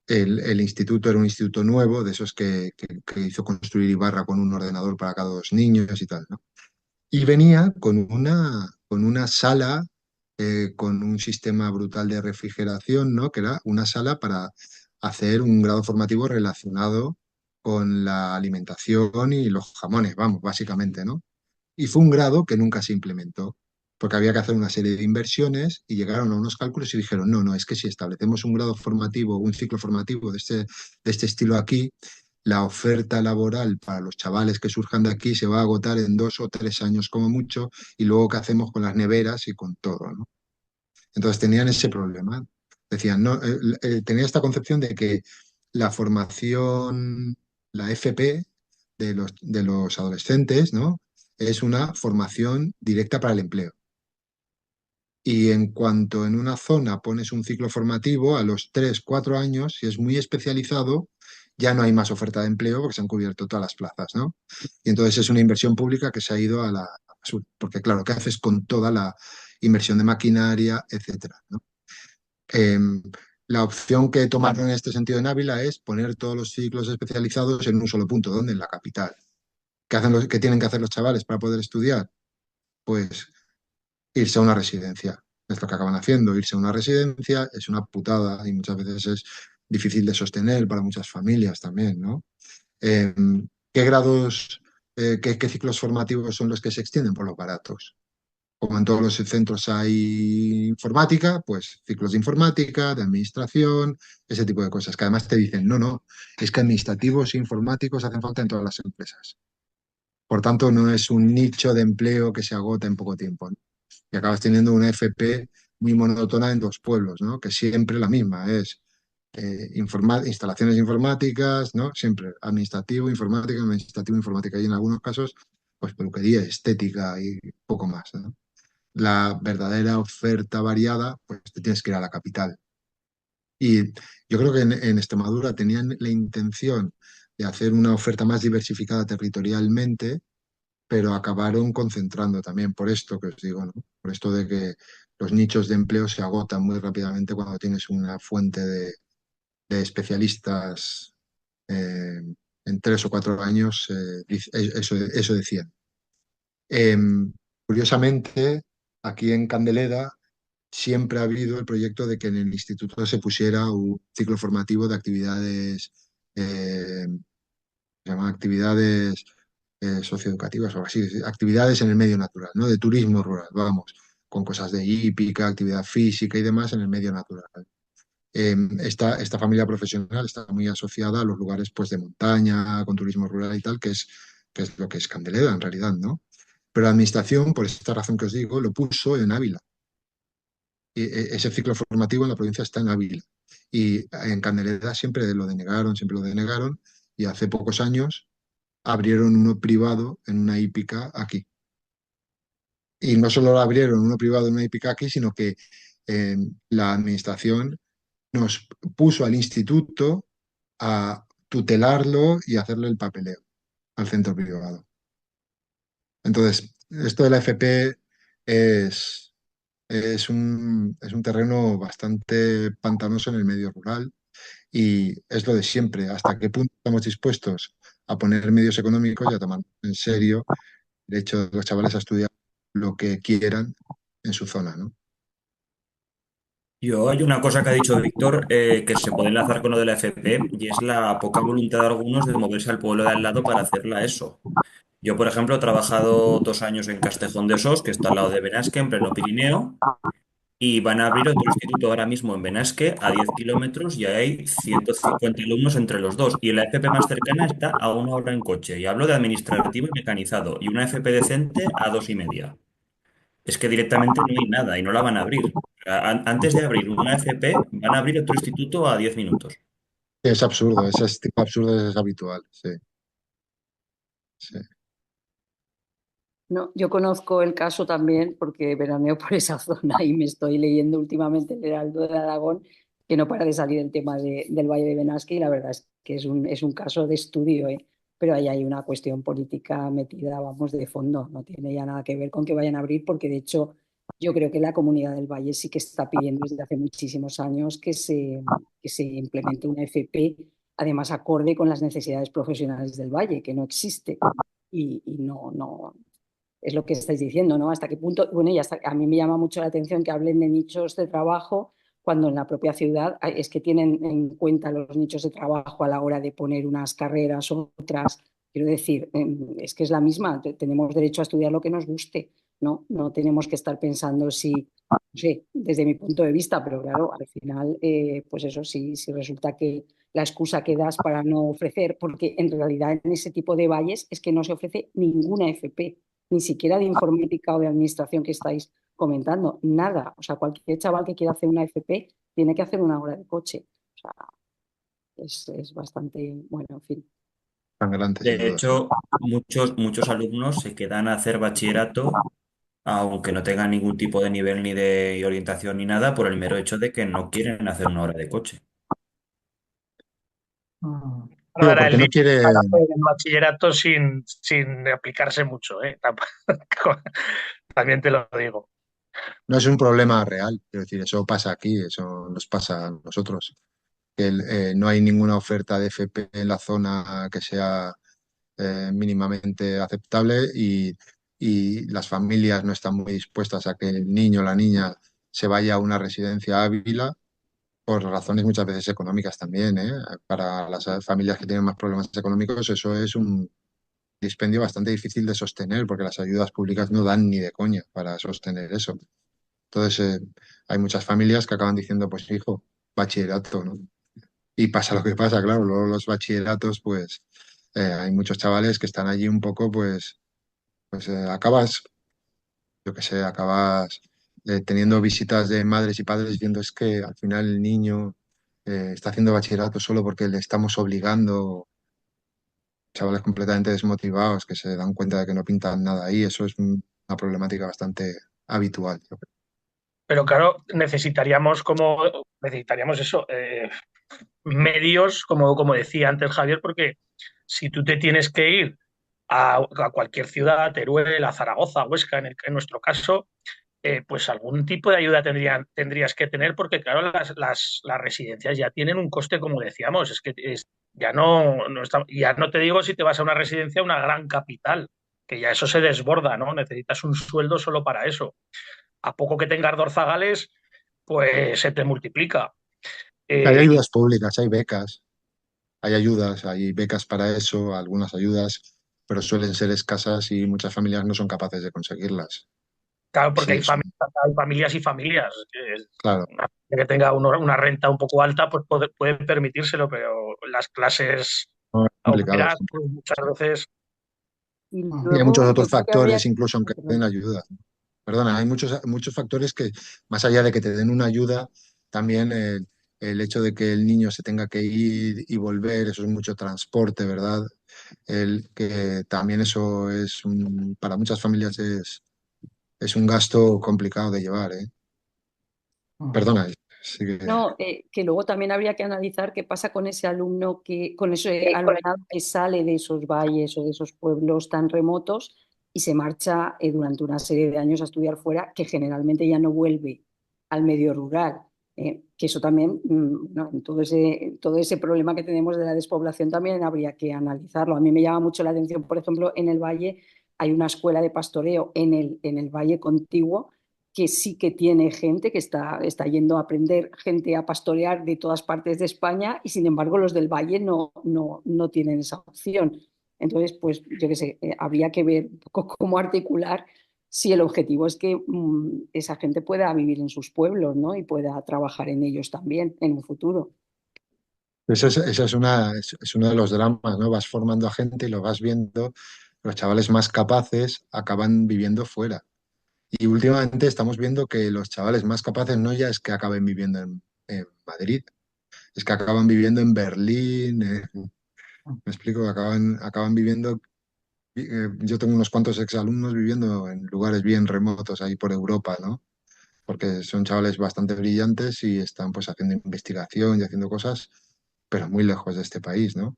el instituto era un instituto nuevo, de esos que hizo construir Ibarra con un ordenador para cada 2 niños y tal, ¿no? Y venía con una sala, con un sistema brutal de refrigeración, ¿no? Que era una sala para hacer un grado formativo relacionado con la alimentación y los jamones, vamos, básicamente, ¿no? Y fue un grado que nunca se implementó, porque había que hacer una serie de inversiones y llegaron a unos cálculos y dijeron, no, no, es que si establecemos un grado formativo, un ciclo formativo de este estilo aquí, la oferta laboral para los chavales que surjan de aquí se va a agotar en 2 o 3 años como mucho, y luego qué hacemos con las neveras y con todo, ¿no? Entonces tenían ese problema. Decían, no, tenía esta concepción de que la formación, la FP de los adolescentes, ¿no? Es una formación directa para el empleo. Y en cuanto en una zona pones un ciclo formativo, a los 3, 4 años, si es muy especializado, ya no hay más oferta de empleo porque se han cubierto todas las plazas, ¿no? Y entonces es una inversión pública que se ha ido a la sur, porque claro, ¿qué haces con toda la inversión de maquinaria, etcétera, ¿no? Em, la opción que tomaron en este sentido en Ávila es poner todos los ciclos especializados en un solo punto, ¿donde? En la capital. ¿Qué tienen que hacer los chavales para poder estudiar? Pues irse a una residencia. Es lo que acaban haciendo, irse a una residencia es una putada y muchas veces es difícil de sostener para muchas familias también, ¿no? Eh, ¿Qué grados, qué ciclos formativos son los que se extienden? Por los baratos. Como en todos los centros hay informática, pues ciclos de informática, de administración, ese tipo de cosas, que además te dicen, no, no, es que administrativos e informáticos hacen falta en todas las empresas. Por tanto, no es un nicho de empleo que se agota en poco tiempo, ¿no? Y acabas teniendo una FP muy monótona en 2 pueblos, ¿no? Que siempre la misma es instalaciones informáticas, ¿no? Siempre administrativo, informática y en algunos casos, pues peluquería, estética y poco más, ¿no? La verdadera oferta variada, pues te tienes que ir a la capital. Y yo creo que en Extremadura tenían la intención de hacer una oferta más diversificada territorialmente, pero acabaron concentrando también por esto que os digo, ¿no? Por esto de que los nichos de empleo se agotan muy rápidamente cuando tienes una fuente de de especialistas en 3 o 4 años, eso decían. Curiosamente, aquí en Candeleda siempre ha habido el proyecto de que en el instituto se pusiera un ciclo formativo de actividades, se llaman actividades socioeducativas o algo así, actividades en el medio natural, ¿no? De turismo rural, vamos, con cosas de hípica, actividad física y demás en el medio natural. Esta familia profesional está muy asociada a los lugares pues, de montaña, con turismo rural y tal, que es lo que es Candeleda en realidad, ¿no? Pero la administración, por esta razón que os digo, lo puso en Ávila. Ese ciclo formativo en la provincia está en Ávila. Y en Candeleda siempre lo denegaron, y hace pocos años abrieron uno privado en una hípica aquí. Y no solo abrieron uno privado en una hípica aquí, sino que la administración nos puso al instituto a tutelarlo y hacerle el papeleo al centro privado. Entonces, esto de la FP es un terreno bastante pantanoso en el medio rural, y es lo de siempre. ¿Hasta qué punto estamos dispuestos a poner medios económicos y a tomar en serio el hecho de los chavales a estudiar lo que quieran en su zona, ¿no? Hay una cosa que ha dicho Víctor que se puede enlazar con lo de la FP y es la poca voluntad de algunos de moverse al pueblo de al lado para hacerla eso. Yo, por ejemplo, he trabajado 2 años en Castejón de Sos, que está al lado de Benasque, en pleno Pirineo, y van a abrir otro instituto ahora mismo en Benasque, a 10 kilómetros, y hay 150 alumnos entre los dos. Y la FP más cercana está a 1 hora en coche. Y hablo de administrativo y mecanizado, y una FP decente a 2,5. Es que directamente no hay nada y no la van a abrir. Antes de abrir una FP, van a abrir otro instituto a 10 minutos. Es absurdo, ese tipo de absurdo es habitual, sí, sí. No, yo conozco el caso también porque veraneo por esa zona y me estoy leyendo últimamente el Heraldo de Aragón, que no para de salir el tema del Valle de Benasque y la verdad es que es un caso de estudio, ¿eh? Pero ahí hay una cuestión política metida, vamos, de fondo. No tiene ya nada que ver con que vayan a abrir porque de hecho yo creo que la Comunidad del Valle sí que está pidiendo desde hace muchísimos años que se implemente una FP, además acorde con las necesidades profesionales del Valle, que no existe. Y no, es lo que estáis diciendo, ¿no? Hasta qué punto, bueno, y hasta, a mí me llama mucho la atención que hablen de nichos de trabajo cuando en la propia ciudad es que tienen en cuenta los nichos de trabajo a la hora de poner unas carreras o otras. Quiero decir, es que es la misma, tenemos derecho a estudiar lo que nos guste, ¿no? No tenemos que estar pensando si, no sé, desde mi punto de vista, pero claro, al final, pues eso sí, si resulta que la excusa que das para no ofrecer, porque en realidad en ese tipo de valles es que no se ofrece ninguna FP, ni siquiera de informática o de administración que estáis comentando, nada. O sea, cualquier chaval que quiera hacer una FP tiene que hacer 1 hora de coche. O sea, es bastante, bueno, en fin. Sangrante, sin De duda, sí. hecho, muchos alumnos se quedan a hacer bachillerato, aunque no tengan ningún tipo de nivel ni de orientación ni nada, por el mero hecho de que no quieren hacer 1 hora de coche. Mm. Digo, Dará el porque no nivel quiere, para hacer el bachillerato sin aplicarse mucho, ¿eh? También te lo digo. no es un problema real, quiero decir, eso pasa aquí, eso nos pasa a nosotros, que no hay ninguna oferta de FP en la zona que sea mínimamente aceptable, y las familias no están muy dispuestas a que el niño o la niña se vaya a una residencia a Ávila por razones muchas veces económicas también, ¿eh? Para las familias que tienen más problemas económicos, eso es un dispendio bastante difícil de sostener, porque las ayudas públicas no dan ni de coña para sostener eso. Entonces, hay muchas familias que acaban diciendo, pues hijo, bachillerato, ¿no? Y pasa lo que pasa, claro, luego los bachilleratos, pues hay muchos chavales que están allí un poco, pues acabas, yo qué sé, acabas teniendo visitas de madres y padres diciendo es que al final el niño está haciendo bachillerato solo porque le estamos obligando, chavales completamente desmotivados que se dan cuenta de que no pintan nada ahí. Eso es una problemática bastante habitual, yo creo. Pero claro, necesitaríamos eso, medios, como decía antes Javier, porque si tú te tienes que ir a cualquier ciudad, Teruel, a Zaragoza, a Huesca, en nuestro caso, pues algún tipo de ayuda tendrías que tener, porque claro, las residencias ya tienen un coste, como decíamos, es que ya no te digo si te vas a una residencia, una gran capital, que ya eso se desborda, ¿no? Necesitas un sueldo solo para eso. A poco que tengas dorzagales, pues se te multiplica. Hay Eh, y ayudas públicas, hay becas, hay ayudas, hay becas para eso, algunas ayudas, pero suelen ser escasas y muchas familias no son capaces de conseguirlas. claro, porque Sí, hay familias y familias. claro, Una familia que tenga una renta un poco alta, pues puede permitírselo, pero las clases no, es complicado. obreras, pues muchas veces. Y Y hay muchos luego yo otros creo que habría... factores, incluso aunque te den Perdón. ayuda. Perdona, hay muchos factores que, más allá de que te den una ayuda, también el hecho de que el niño se tenga que ir y volver, eso es mucho transporte, ¿verdad? El que también eso para muchas familias es un gasto complicado de llevar, ¿eh? Perdona, sí que... No, que luego también habría que analizar qué pasa con ese alumno con ese alumnado que sale de esos valles o de esos pueblos tan remotos y se marcha durante una serie de años a estudiar fuera, que generalmente ya no vuelve al medio rural. Que eso también, no, en todo ese problema que tenemos de la despoblación también habría que analizarlo. A mí me llama mucho la atención, por ejemplo, en el valle hay una escuela de pastoreo en el valle contiguo que sí que tiene gente que está yendo a aprender, gente a pastorear de todas partes de España y sin embargo los del Valle no tienen esa opción. Entonces, pues yo qué sé, habría que ver un poco cómo articular si el objetivo es que esa gente pueda vivir en sus pueblos, ¿no? Y pueda trabajar en ellos también en un futuro. Es uno de los dramas, ¿no? Vas formando a gente y lo vas viendo, los chavales más capaces acaban viviendo fuera. Y últimamente estamos viendo que los chavales más capaces no ya es que acaben viviendo en Madrid, es que acaban viviendo en Berlín, me explico, acaban viviendo, yo tengo unos cuantos exalumnos viviendo en lugares bien remotos ahí por Europa, ¿no? Porque son chavales bastante brillantes y están pues haciendo investigación y haciendo cosas, pero muy lejos de este país, ¿no?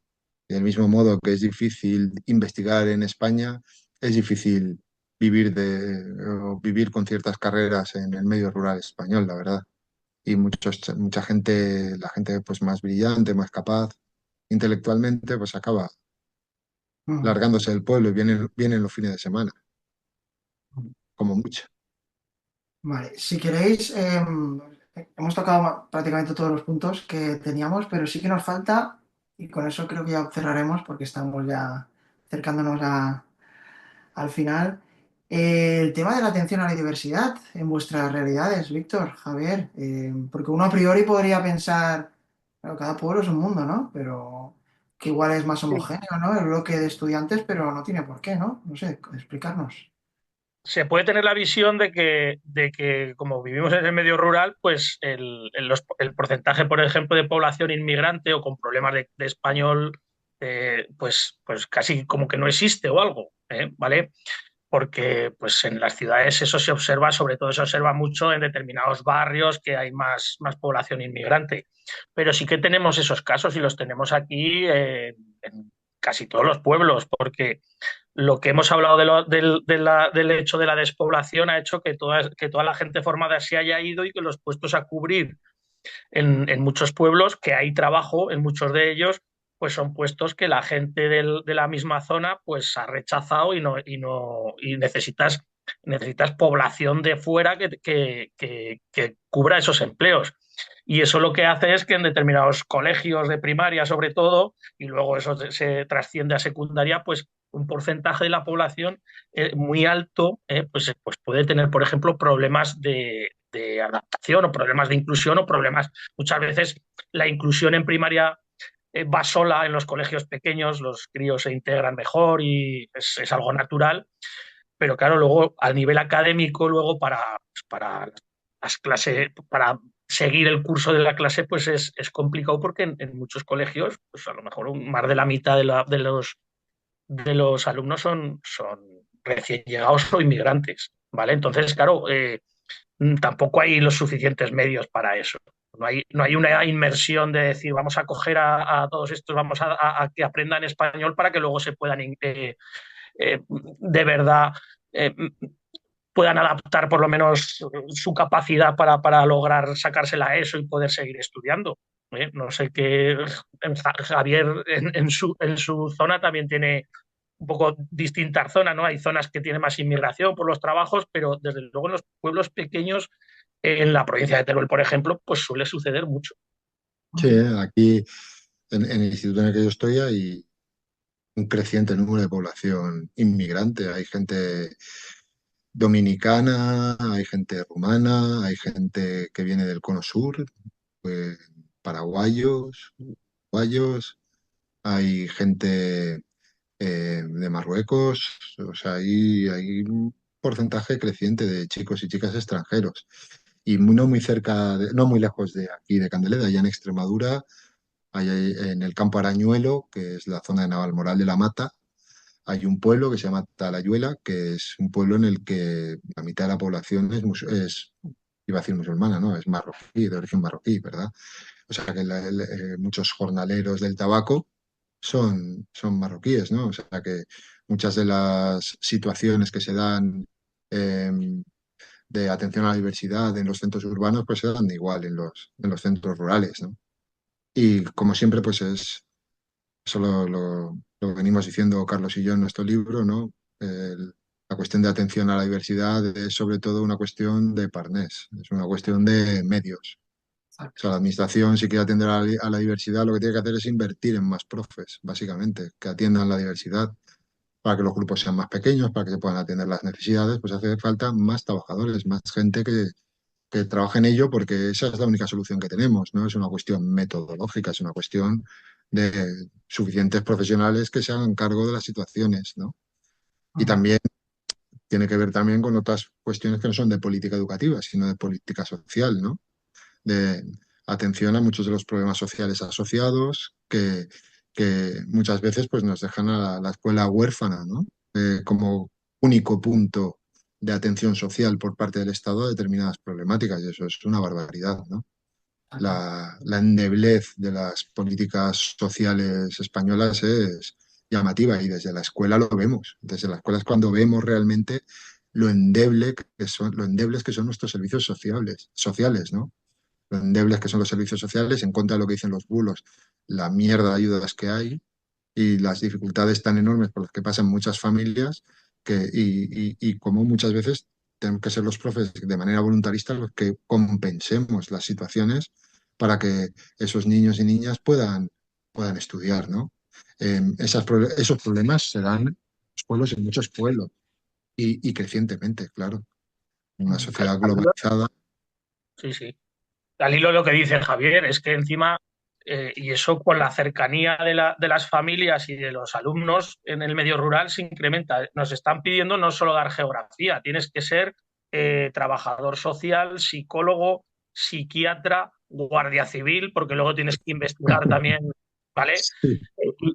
Y del mismo modo que es difícil investigar en España, es difícil vivir con ciertas carreras en el medio rural español, la verdad. Y mucha gente, la gente pues más brillante, más capaz intelectualmente, pues acaba largándose del pueblo y vienen los fines de semana, como mucho. Vale, si queréis, hemos tocado prácticamente todos los puntos que teníamos, pero sí que nos falta, y con eso creo que ya cerraremos porque estamos ya acercándonos al final, el tema de la atención a la diversidad en vuestras realidades, Víctor, Javier, porque uno a priori podría pensar, claro, cada pueblo es un mundo, ¿no? Pero que igual es más Sí. homogéneo, ¿no? El bloque de estudiantes, pero no tiene por qué, ¿no? No sé, explicarnos. Se puede tener la visión de que como vivimos en el medio rural, pues el porcentaje, por ejemplo, de población inmigrante o con problemas de español, pues casi como que no existe o algo, ¿vale? Porque pues en las ciudades eso se observa, sobre todo se observa mucho en determinados barrios que hay más población inmigrante. Pero sí que tenemos esos casos y los tenemos aquí en casi todos los pueblos, porque lo que hemos hablado del hecho de la despoblación ha hecho que toda la gente formada se haya ido y que los puestos a cubrir en muchos pueblos, que hay trabajo en muchos de ellos, pues son puestos que la gente de la misma zona pues ha rechazado y necesitas población de fuera que cubra esos empleos. Y eso lo que hace es que en determinados colegios de primaria, sobre todo, y luego eso se trasciende a secundaria, pues un porcentaje de la población muy alto pues puede tener, por ejemplo, problemas de adaptación o problemas de inclusión o problemas, muchas veces la inclusión en primaria va sola en los colegios pequeños, los críos se integran mejor y es algo natural, pero claro, luego a nivel académico, luego para las clases, para seguir el curso de la clase, pues es complicado porque en muchos colegios, pues a lo mejor más de la mitad de los alumnos son recién llegados o inmigrantes, ¿vale? Entonces, claro, tampoco hay los suficientes medios para eso. No hay una inmersión de decir, vamos a coger a todos estos, vamos a que aprendan español para que luego se puedan de verdad eh, puedan adaptar por lo menos su capacidad para lograr sacársela ESO y poder seguir estudiando. No sé qué. Javier en su zona también tiene un poco distintas zonas, ¿no? Hay zonas que tienen más inmigración por los trabajos, pero desde luego en los pueblos pequeños, en la provincia de Teruel, por ejemplo, pues suele suceder mucho. Sí, aquí en el instituto en el que yo estoy hay un creciente número de población inmigrante. Hay gente dominicana, hay gente rumana, hay gente que viene del Cono Sur, pues, paraguayos, uruguayos, hay gente de Marruecos, o sea, hay un porcentaje creciente de chicos y chicas extranjeros. Y no muy cerca, no muy lejos de aquí, de Candeleda, allá en Extremadura, en el campo Arañuelo, que es la zona de Navalmoral de la Mata, hay un pueblo que se llama Talayuela, que es un pueblo en el que la mitad de la población iba a decir musulmana, ¿no? Es marroquí, de origen marroquí, ¿verdad? O sea que muchos jornaleros del tabaco son marroquíes, ¿no? O sea que muchas de las situaciones que se dan eh, de atención a la diversidad en los centros urbanos, pues se dan igual en los centros rurales, ¿no? Y como siempre, pues eso lo venimos diciendo Carlos y yo en nuestro libro, ¿no? La cuestión de atención a la diversidad es sobre todo una cuestión de parnés, es una cuestión de medios. O sea, la administración, si quiere atender a la diversidad, lo que tiene que hacer es invertir en más profes, básicamente, que atiendan la diversidad para que los grupos sean más pequeños, para que se puedan atender las necesidades, pues hace falta más trabajadores, más gente que trabaje en ello, porque esa es la única solución que tenemos, ¿no? Es una cuestión metodológica, es una cuestión de suficientes profesionales que se hagan cargo de las situaciones, ¿no? Y también tiene que ver también con otras cuestiones que no son de política educativa, sino de política social, ¿no? De atención a muchos de los problemas sociales asociados que muchas veces pues, nos dejan a la escuela huérfana, ¿no? Como único punto de atención social por parte del Estado a determinadas problemáticas, y eso es una barbaridad, ¿no? La endeblez de las políticas sociales españolas es llamativa y desde la escuela lo vemos. Desde la escuela es cuando vemos realmente lo endebles que son nuestros servicios sociales, ¿no? Lo endebles que son los servicios sociales, en contra de lo que dicen los bulos, la mierda de ayudas que hay y las dificultades tan enormes por las que pasan muchas familias y como muchas veces tenemos que ser los profes de manera voluntarista los que compensemos las situaciones para que esos niños y niñas puedan estudiar, ¿no? Esos problemas se dan en los pueblos, en muchos pueblos y crecientemente, claro. En una sociedad globalizada. Sí, sí. Al hilo de lo que dice Javier, es que encima, y eso con la cercanía de las familias y de los alumnos en el medio rural se incrementa. Nos están pidiendo no solo dar geografía, tienes que ser trabajador social, psicólogo, psiquiatra, guardia civil, porque luego tienes que investigar también, ¿vale? Sí.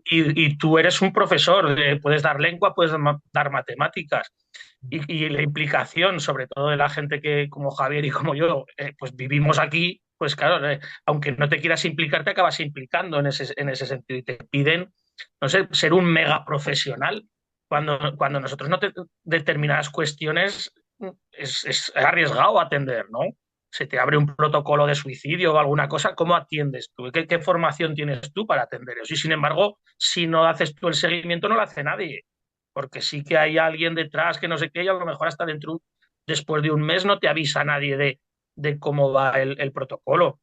Y tú eres un profesor, puedes dar lengua, puedes dar matemáticas. Y la implicación, sobre todo de la gente que, como Javier y como yo, pues vivimos aquí, pues claro, aunque no te quieras implicar, te acabas implicando en ese sentido y te piden, no sé, ser un mega profesional. Cuando nosotros no determinadas cuestiones es arriesgado atender, ¿no? Se te abre un protocolo de suicidio o alguna cosa, ¿cómo atiendes tú? ¿Qué formación tienes tú para atender eso? Y sin embargo, si no haces tú el seguimiento, no lo hace nadie, porque sí que hay alguien detrás que no sé qué y a lo mejor hasta después de un mes no te avisa nadie de cómo va el protocolo.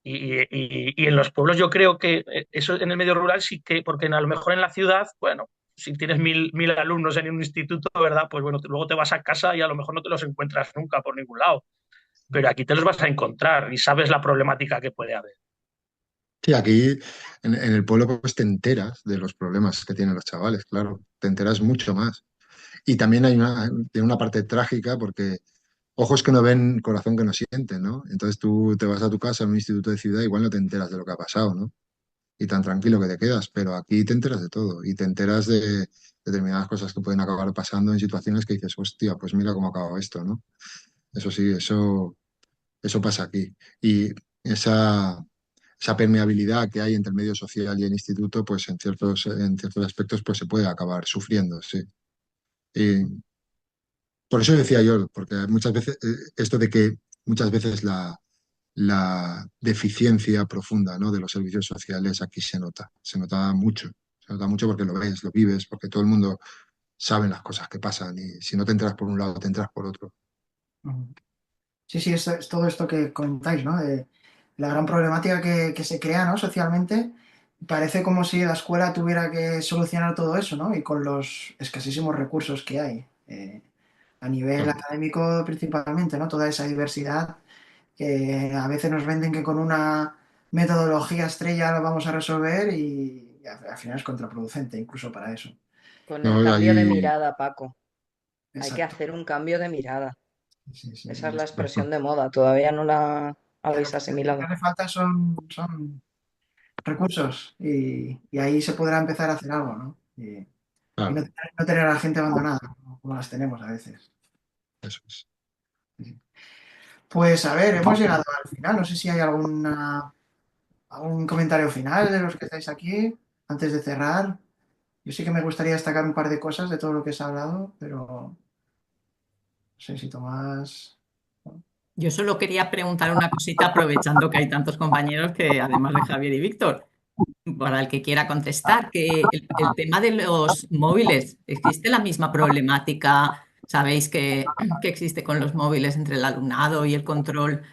Y en los pueblos yo creo que eso en el medio rural sí que, porque a lo mejor en la ciudad, bueno, si tienes mil alumnos en un instituto, ¿verdad? Pues bueno, luego te vas a casa y a lo mejor no te los encuentras nunca por ningún lado, pero aquí te los vas a encontrar y sabes la problemática que puede haber. Sí, aquí en el pueblo pues te enteras de los problemas que tienen los chavales, claro, te enteras mucho más. Y también tiene una parte trágica porque ojos que no ven, corazón que no siente, ¿no? Entonces tú te vas a tu casa en un instituto de ciudad, igual no te enteras de lo que ha pasado, ¿no? Y tan tranquilo que te quedas, pero aquí te enteras de todo y te enteras de determinadas cosas que pueden acabar pasando en situaciones que dices, hostia, pues mira cómo ha acabado esto, ¿no? Eso sí, eso pasa aquí. Y esa permeabilidad que hay entre el medio social y el instituto, pues en ciertos aspectos, pues se puede acabar sufriendo, sí. Y Por eso decía yo, porque muchas veces, esto de que muchas veces la deficiencia profunda, ¿no?, de los servicios sociales aquí se nota mucho porque lo ves, lo vives, porque todo el mundo sabe las cosas que pasan y si no te enteras por un lado, te enteras por otro. Ujú. Sí, sí, es todo esto que comentáis, ¿no? De la gran problemática que se crea, ¿no? Socialmente. Parece como si la escuela tuviera que solucionar todo eso, ¿no? Y con los escasísimos recursos que hay, a nivel Claro. académico principalmente, ¿no? Toda esa diversidad que a veces nos venden que con una metodología estrella lo vamos a resolver y al final es contraproducente incluso para eso. Con el No, cambio de ahí, mirada, Paco. Hay que Exacto. hacer un cambio de mirada. Sí, sí, Esa y es la esto. expresión de moda. Todavía no la Que habéis lo que asimilado. hace falta son recursos y ahí se podrá empezar a hacer algo, ¿no? Y claro, no tener a la gente abandonada, como las tenemos a veces. eso es. Pues a ver, hemos llegado al final. No sé si hay algún comentario final de los que estáis aquí antes de cerrar. Yo sí que me gustaría destacar un par de cosas de todo lo que se ha hablado, pero no sé si Tomás. Yo solo quería preguntar una cosita, aprovechando que hay tantos compañeros que, además de Javier y Víctor, para el que quiera contestar, que el tema de los móviles, ¿existe la misma problemática? ¿Sabéis que existe con los móviles entre el alumnado y el control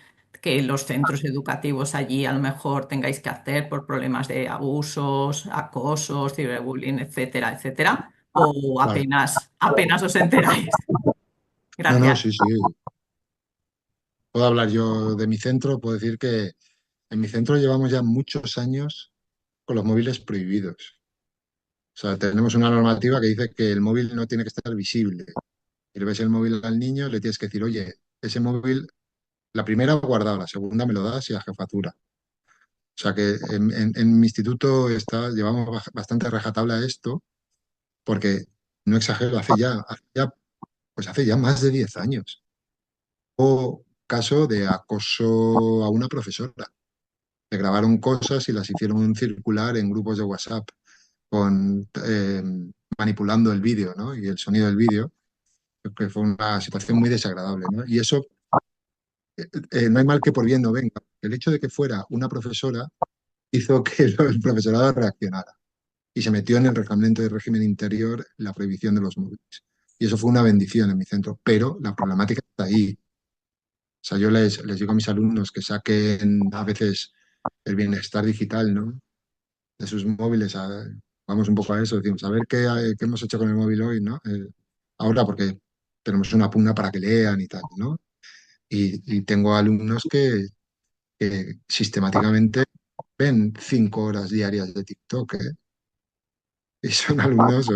que los centros educativos allí a lo mejor tengáis que hacer por problemas de abusos, acosos, ciberbullying, etcétera, etcétera? ¿O Claro. apenas os enteráis? No, no, Gracias. sí, sí. Puedo hablar yo de mi centro, puedo decir que en mi centro llevamos ya muchos años con los móviles prohibidos. O sea, tenemos una normativa que dice que el móvil no tiene que estar visible. Y le ves el móvil al niño, le tienes que decir, oye, ese móvil, la primera guardado, la segunda me lo das y a jefatura. O sea que en mi instituto llevamos bastante rajatabla a esto, porque no exagero, pues hace ya más de 10 años. O caso de acoso a una profesora. Le grabaron cosas y las hicieron circular en grupos de WhatsApp, con, manipulando el vídeo, ¿no?, y el sonido del vídeo, que fue una situación muy desagradable, ¿no? Y eso, no hay mal que por bien no venga. El hecho de que fuera una profesora hizo que el profesorado reaccionara y se metió en el reglamento de régimen interior la prohibición de los móviles. Y eso fue una bendición en mi centro, pero la problemática está ahí. O sea, yo les digo a mis alumnos que saquen a veces el bienestar digital, ¿no?, de sus móviles. Vamos un poco a eso, decimos, a ver qué hemos hecho con el móvil hoy, ¿no? Ahora, porque tenemos una pugna para que lean y tal, ¿no? Y tengo alumnos que sistemáticamente ven 5 horas diarias de TikTok, ¿eh? Y son alumnos,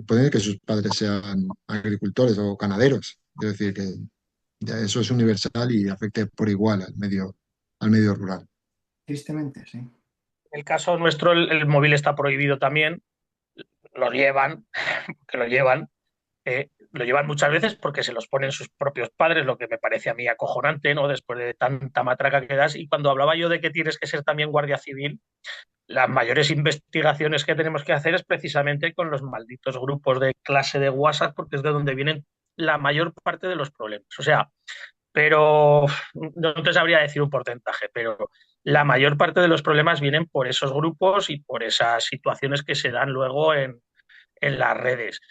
pueden que sus padres sean agricultores o ganaderos. Quiero decir que ya eso es universal y afecta por igual al medio rural. Tristemente, sí. En el caso nuestro, el móvil está prohibido también, lo llevan, que lo llevan muchas veces porque se los ponen sus propios padres, lo que me parece a mí acojonante, ¿no? Después de tanta matraca que das. Y cuando hablaba yo de que tienes que ser también guardia civil, las mayores investigaciones que tenemos que hacer es precisamente con los malditos grupos de clase de WhatsApp, porque es de donde vienen la mayor parte de los problemas. O sea, pero no te sabría decir un porcentaje, pero la mayor parte de los problemas vienen por esos grupos y por esas situaciones que se dan luego en las redes.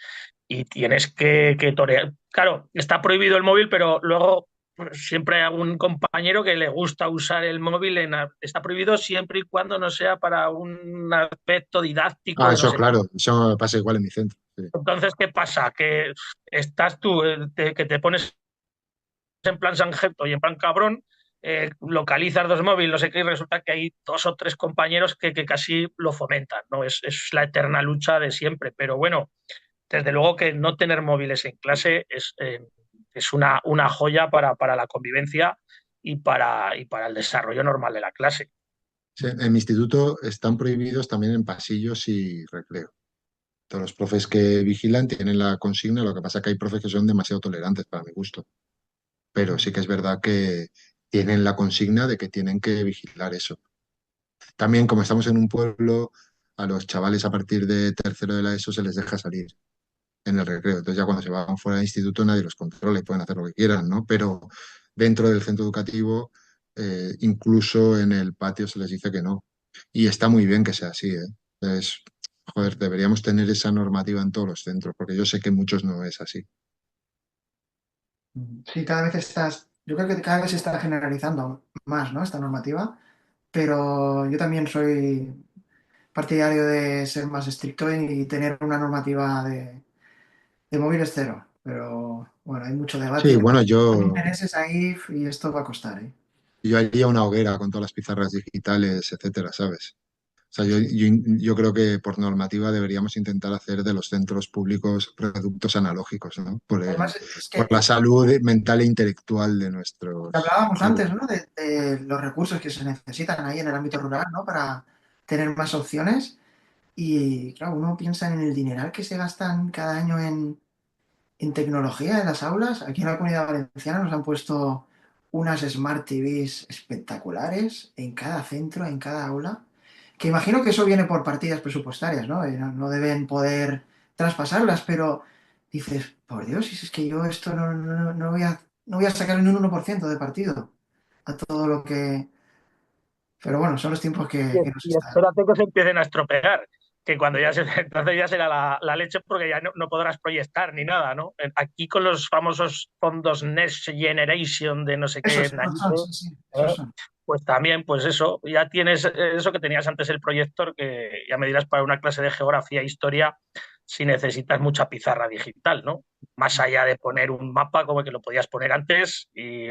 Y tienes que torear. Claro, está prohibido el móvil, pero luego siempre hay algún compañero que le gusta usar el móvil. Está prohibido siempre y cuando no sea para un aspecto didáctico Ah, de no eso sé qué. claro, eso pasa igual en mi centro. Sí. Entonces, ¿qué pasa? Que estás tú, que te pones en plan Sanjeto y en plan cabrón, localizas dos móviles, no sé qué, y resulta que hay dos o tres compañeros que casi lo fomentan, ¿no? Es la eterna lucha de siempre, pero bueno, desde luego que no tener móviles en clase es una joya para la convivencia y para el desarrollo normal de la clase. Sí, en mi instituto están prohibidos también en pasillos y recreo. Todos los profes que vigilan tienen la consigna, lo que pasa es que hay profes que son demasiado tolerantes para mi gusto, pero sí que es verdad que tienen la consigna de que tienen que vigilar eso. También, como estamos en un pueblo, a los chavales a partir de tercero de la ESO se les deja salir. en el recreo. Entonces ya cuando se van fuera del instituto nadie los controla y pueden hacer lo que quieran, ¿no? Pero dentro del centro educativo, incluso en el patio se les dice que no. Y está muy bien que sea así, ¿eh? Es, joder, deberíamos tener esa normativa en todos los centros, porque yo sé que en muchos no es así. Sí, yo creo que cada vez se está generalizando más, ¿no? Esta normativa, pero yo también soy partidario de ser más estricto y tener una normativa de móviles cero. Pero bueno, hay mucho Sí, debate, bueno, hay yo, intereses ahí y esto va a costar, ¿eh? yo haría una hoguera con todas las pizarras digitales, etcétera, ¿sabes? O sea, yo creo que por normativa deberíamos intentar hacer de los centros públicos reductos analógicos, ¿no? Además, es Por que la salud mental e intelectual de nuestros hablábamos antes, jóvenes. ¿no? De los recursos que se necesitan ahí en el ámbito rural, ¿no? Para tener más opciones. Y claro, uno piensa en el dineral que se gastan cada año en tecnología en las aulas. Aquí en la Comunidad Valenciana nos han puesto unas Smart TVs espectaculares en cada centro, en cada aula, que imagino que eso viene por partidas presupuestarias, ¿no? No deben poder traspasarlas, pero dices, por Dios, si es que yo esto no voy a sacar ni un 1% de partido a todo lo que... Pero bueno, son los tiempos que nos Y están... espérate que se empiecen a estropear, que cuando ya se, entonces ya será la leche porque ya no podrás proyectar ni nada, ¿no? Aquí con los famosos fondos Next Generation de no sé qué Esos son, narices, sí, sí, esos ¿eh? son. Pues también, pues eso, ya tienes eso que tenías antes el proyector, que ya me dirás para una clase de geografía e historia si necesitas mucha pizarra digital, ¿no? Más allá de poner un mapa como que lo podías poner antes y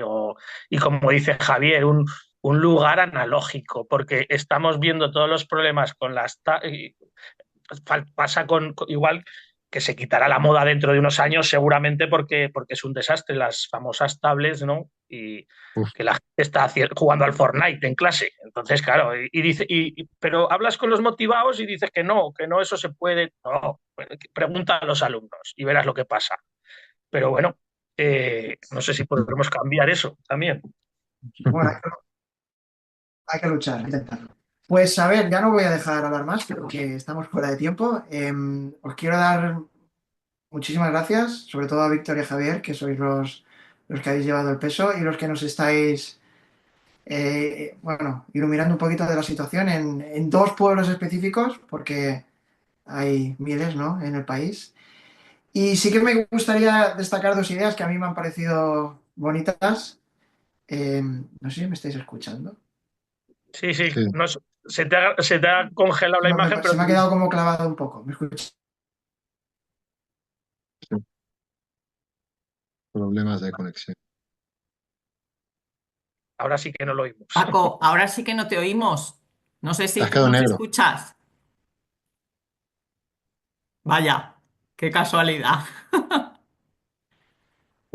como dice Javier, un lugar analógico, porque estamos viendo todos los problemas con pasa igual que se quitará la moda dentro de unos años seguramente porque es un desastre las famosas tablets, ¿no? Y Uf. que la gente está jugando al Fortnite en clase. Entonces, claro, pero hablas con los motivados y dices que no, eso se puede. No, pregunta a los alumnos y verás lo que pasa. Pero bueno, no sé si podremos cambiar eso también. Bueno, hay que luchar, hay que intentarlo. Pues a ver, ya no voy a dejar hablar más porque estamos fuera de tiempo. Os quiero dar muchísimas gracias, sobre todo a Víctor y a Javier, que sois los que habéis llevado el peso y los que nos estáis, bueno, iluminando un poquito de la situación en dos pueblos específicos, porque hay miles, ¿no?, en el país. Y sí que me gustaría destacar dos ideas que a mí me han parecido bonitas. No sé si me estáis escuchando. Sí, sí, Sí, no, se te ha congelado la imagen, Se pero me ha quedado como clavado un poco. ¿Me escucháis? sí, problemas de conexión. ahora sí que no lo oímos. Paco, ahora sí que no te oímos. No sé Te si has tú quedado nos negro, escuchas. Vaya, qué casualidad.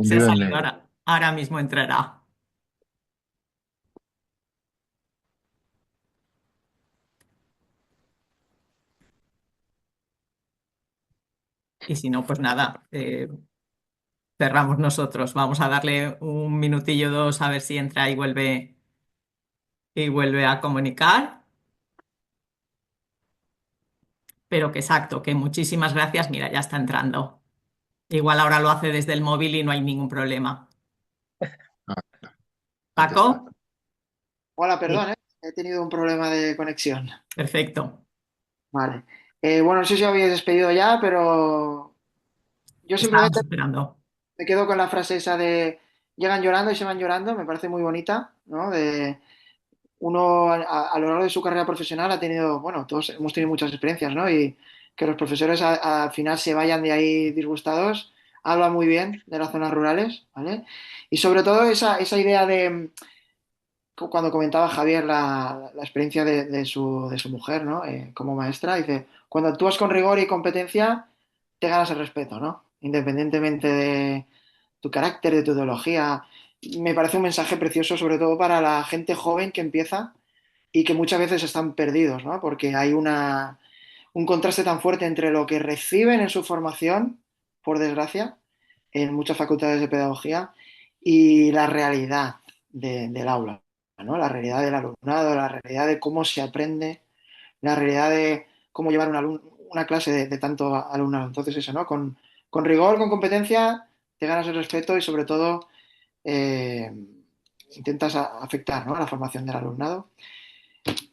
Se ha hundido en salido negro. ahora. Ahora mismo entrará. Y si no, pues nada, cerramos nosotros. Vamos a darle un minutillo o dos a ver si entra y vuelve a comunicar. Pero que exacto, que muchísimas gracias. Mira, ya está entrando. Igual ahora lo hace desde el móvil y no hay ningún problema. Ah, aquí Paco, está. Hola, perdón, sí, ¿eh? He tenido un problema de conexión. perfecto. Vale. Bueno, no sé si habéis despedido ya, pero yo Estábamos simplemente esperando. me quedo con la frase esa de llegan llorando y se van llorando, me parece muy bonita, ¿no? De uno a lo largo de su carrera profesional ha tenido, bueno, todos hemos tenido muchas experiencias, ¿no? Y que los profesores al final se vayan de ahí disgustados, habla muy bien de las zonas rurales, ¿vale? Y sobre todo esa idea de cuando comentaba Javier la experiencia de su mujer, ¿no? Como maestra, dice, cuando actúas con rigor y competencia, te ganas el respeto, ¿no? Independientemente de tu carácter, de tu ideología. Me parece un mensaje precioso, sobre todo para la gente joven que empieza y que muchas veces están perdidos, ¿no? Porque hay un contraste tan fuerte entre lo que reciben en su formación, por desgracia, en muchas facultades de pedagogía, y la realidad del aula, ¿no? La realidad del alumnado, la realidad de cómo se aprende, la realidad de cómo llevar una clase de tanto alumnado. Entonces, eso, ¿no? con rigor, con competencia, te ganas el respeto y sobre todo eh, intentas afectar, ¿no?, a la formación del alumnado.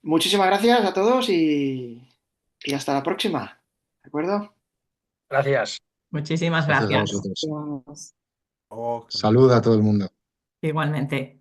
Muchísimas gracias a todos y hasta la próxima. ¿De acuerdo? Gracias. Muchísimas Gracias a gracias. vosotros. Gracias. Salud a todo el mundo. Igualmente.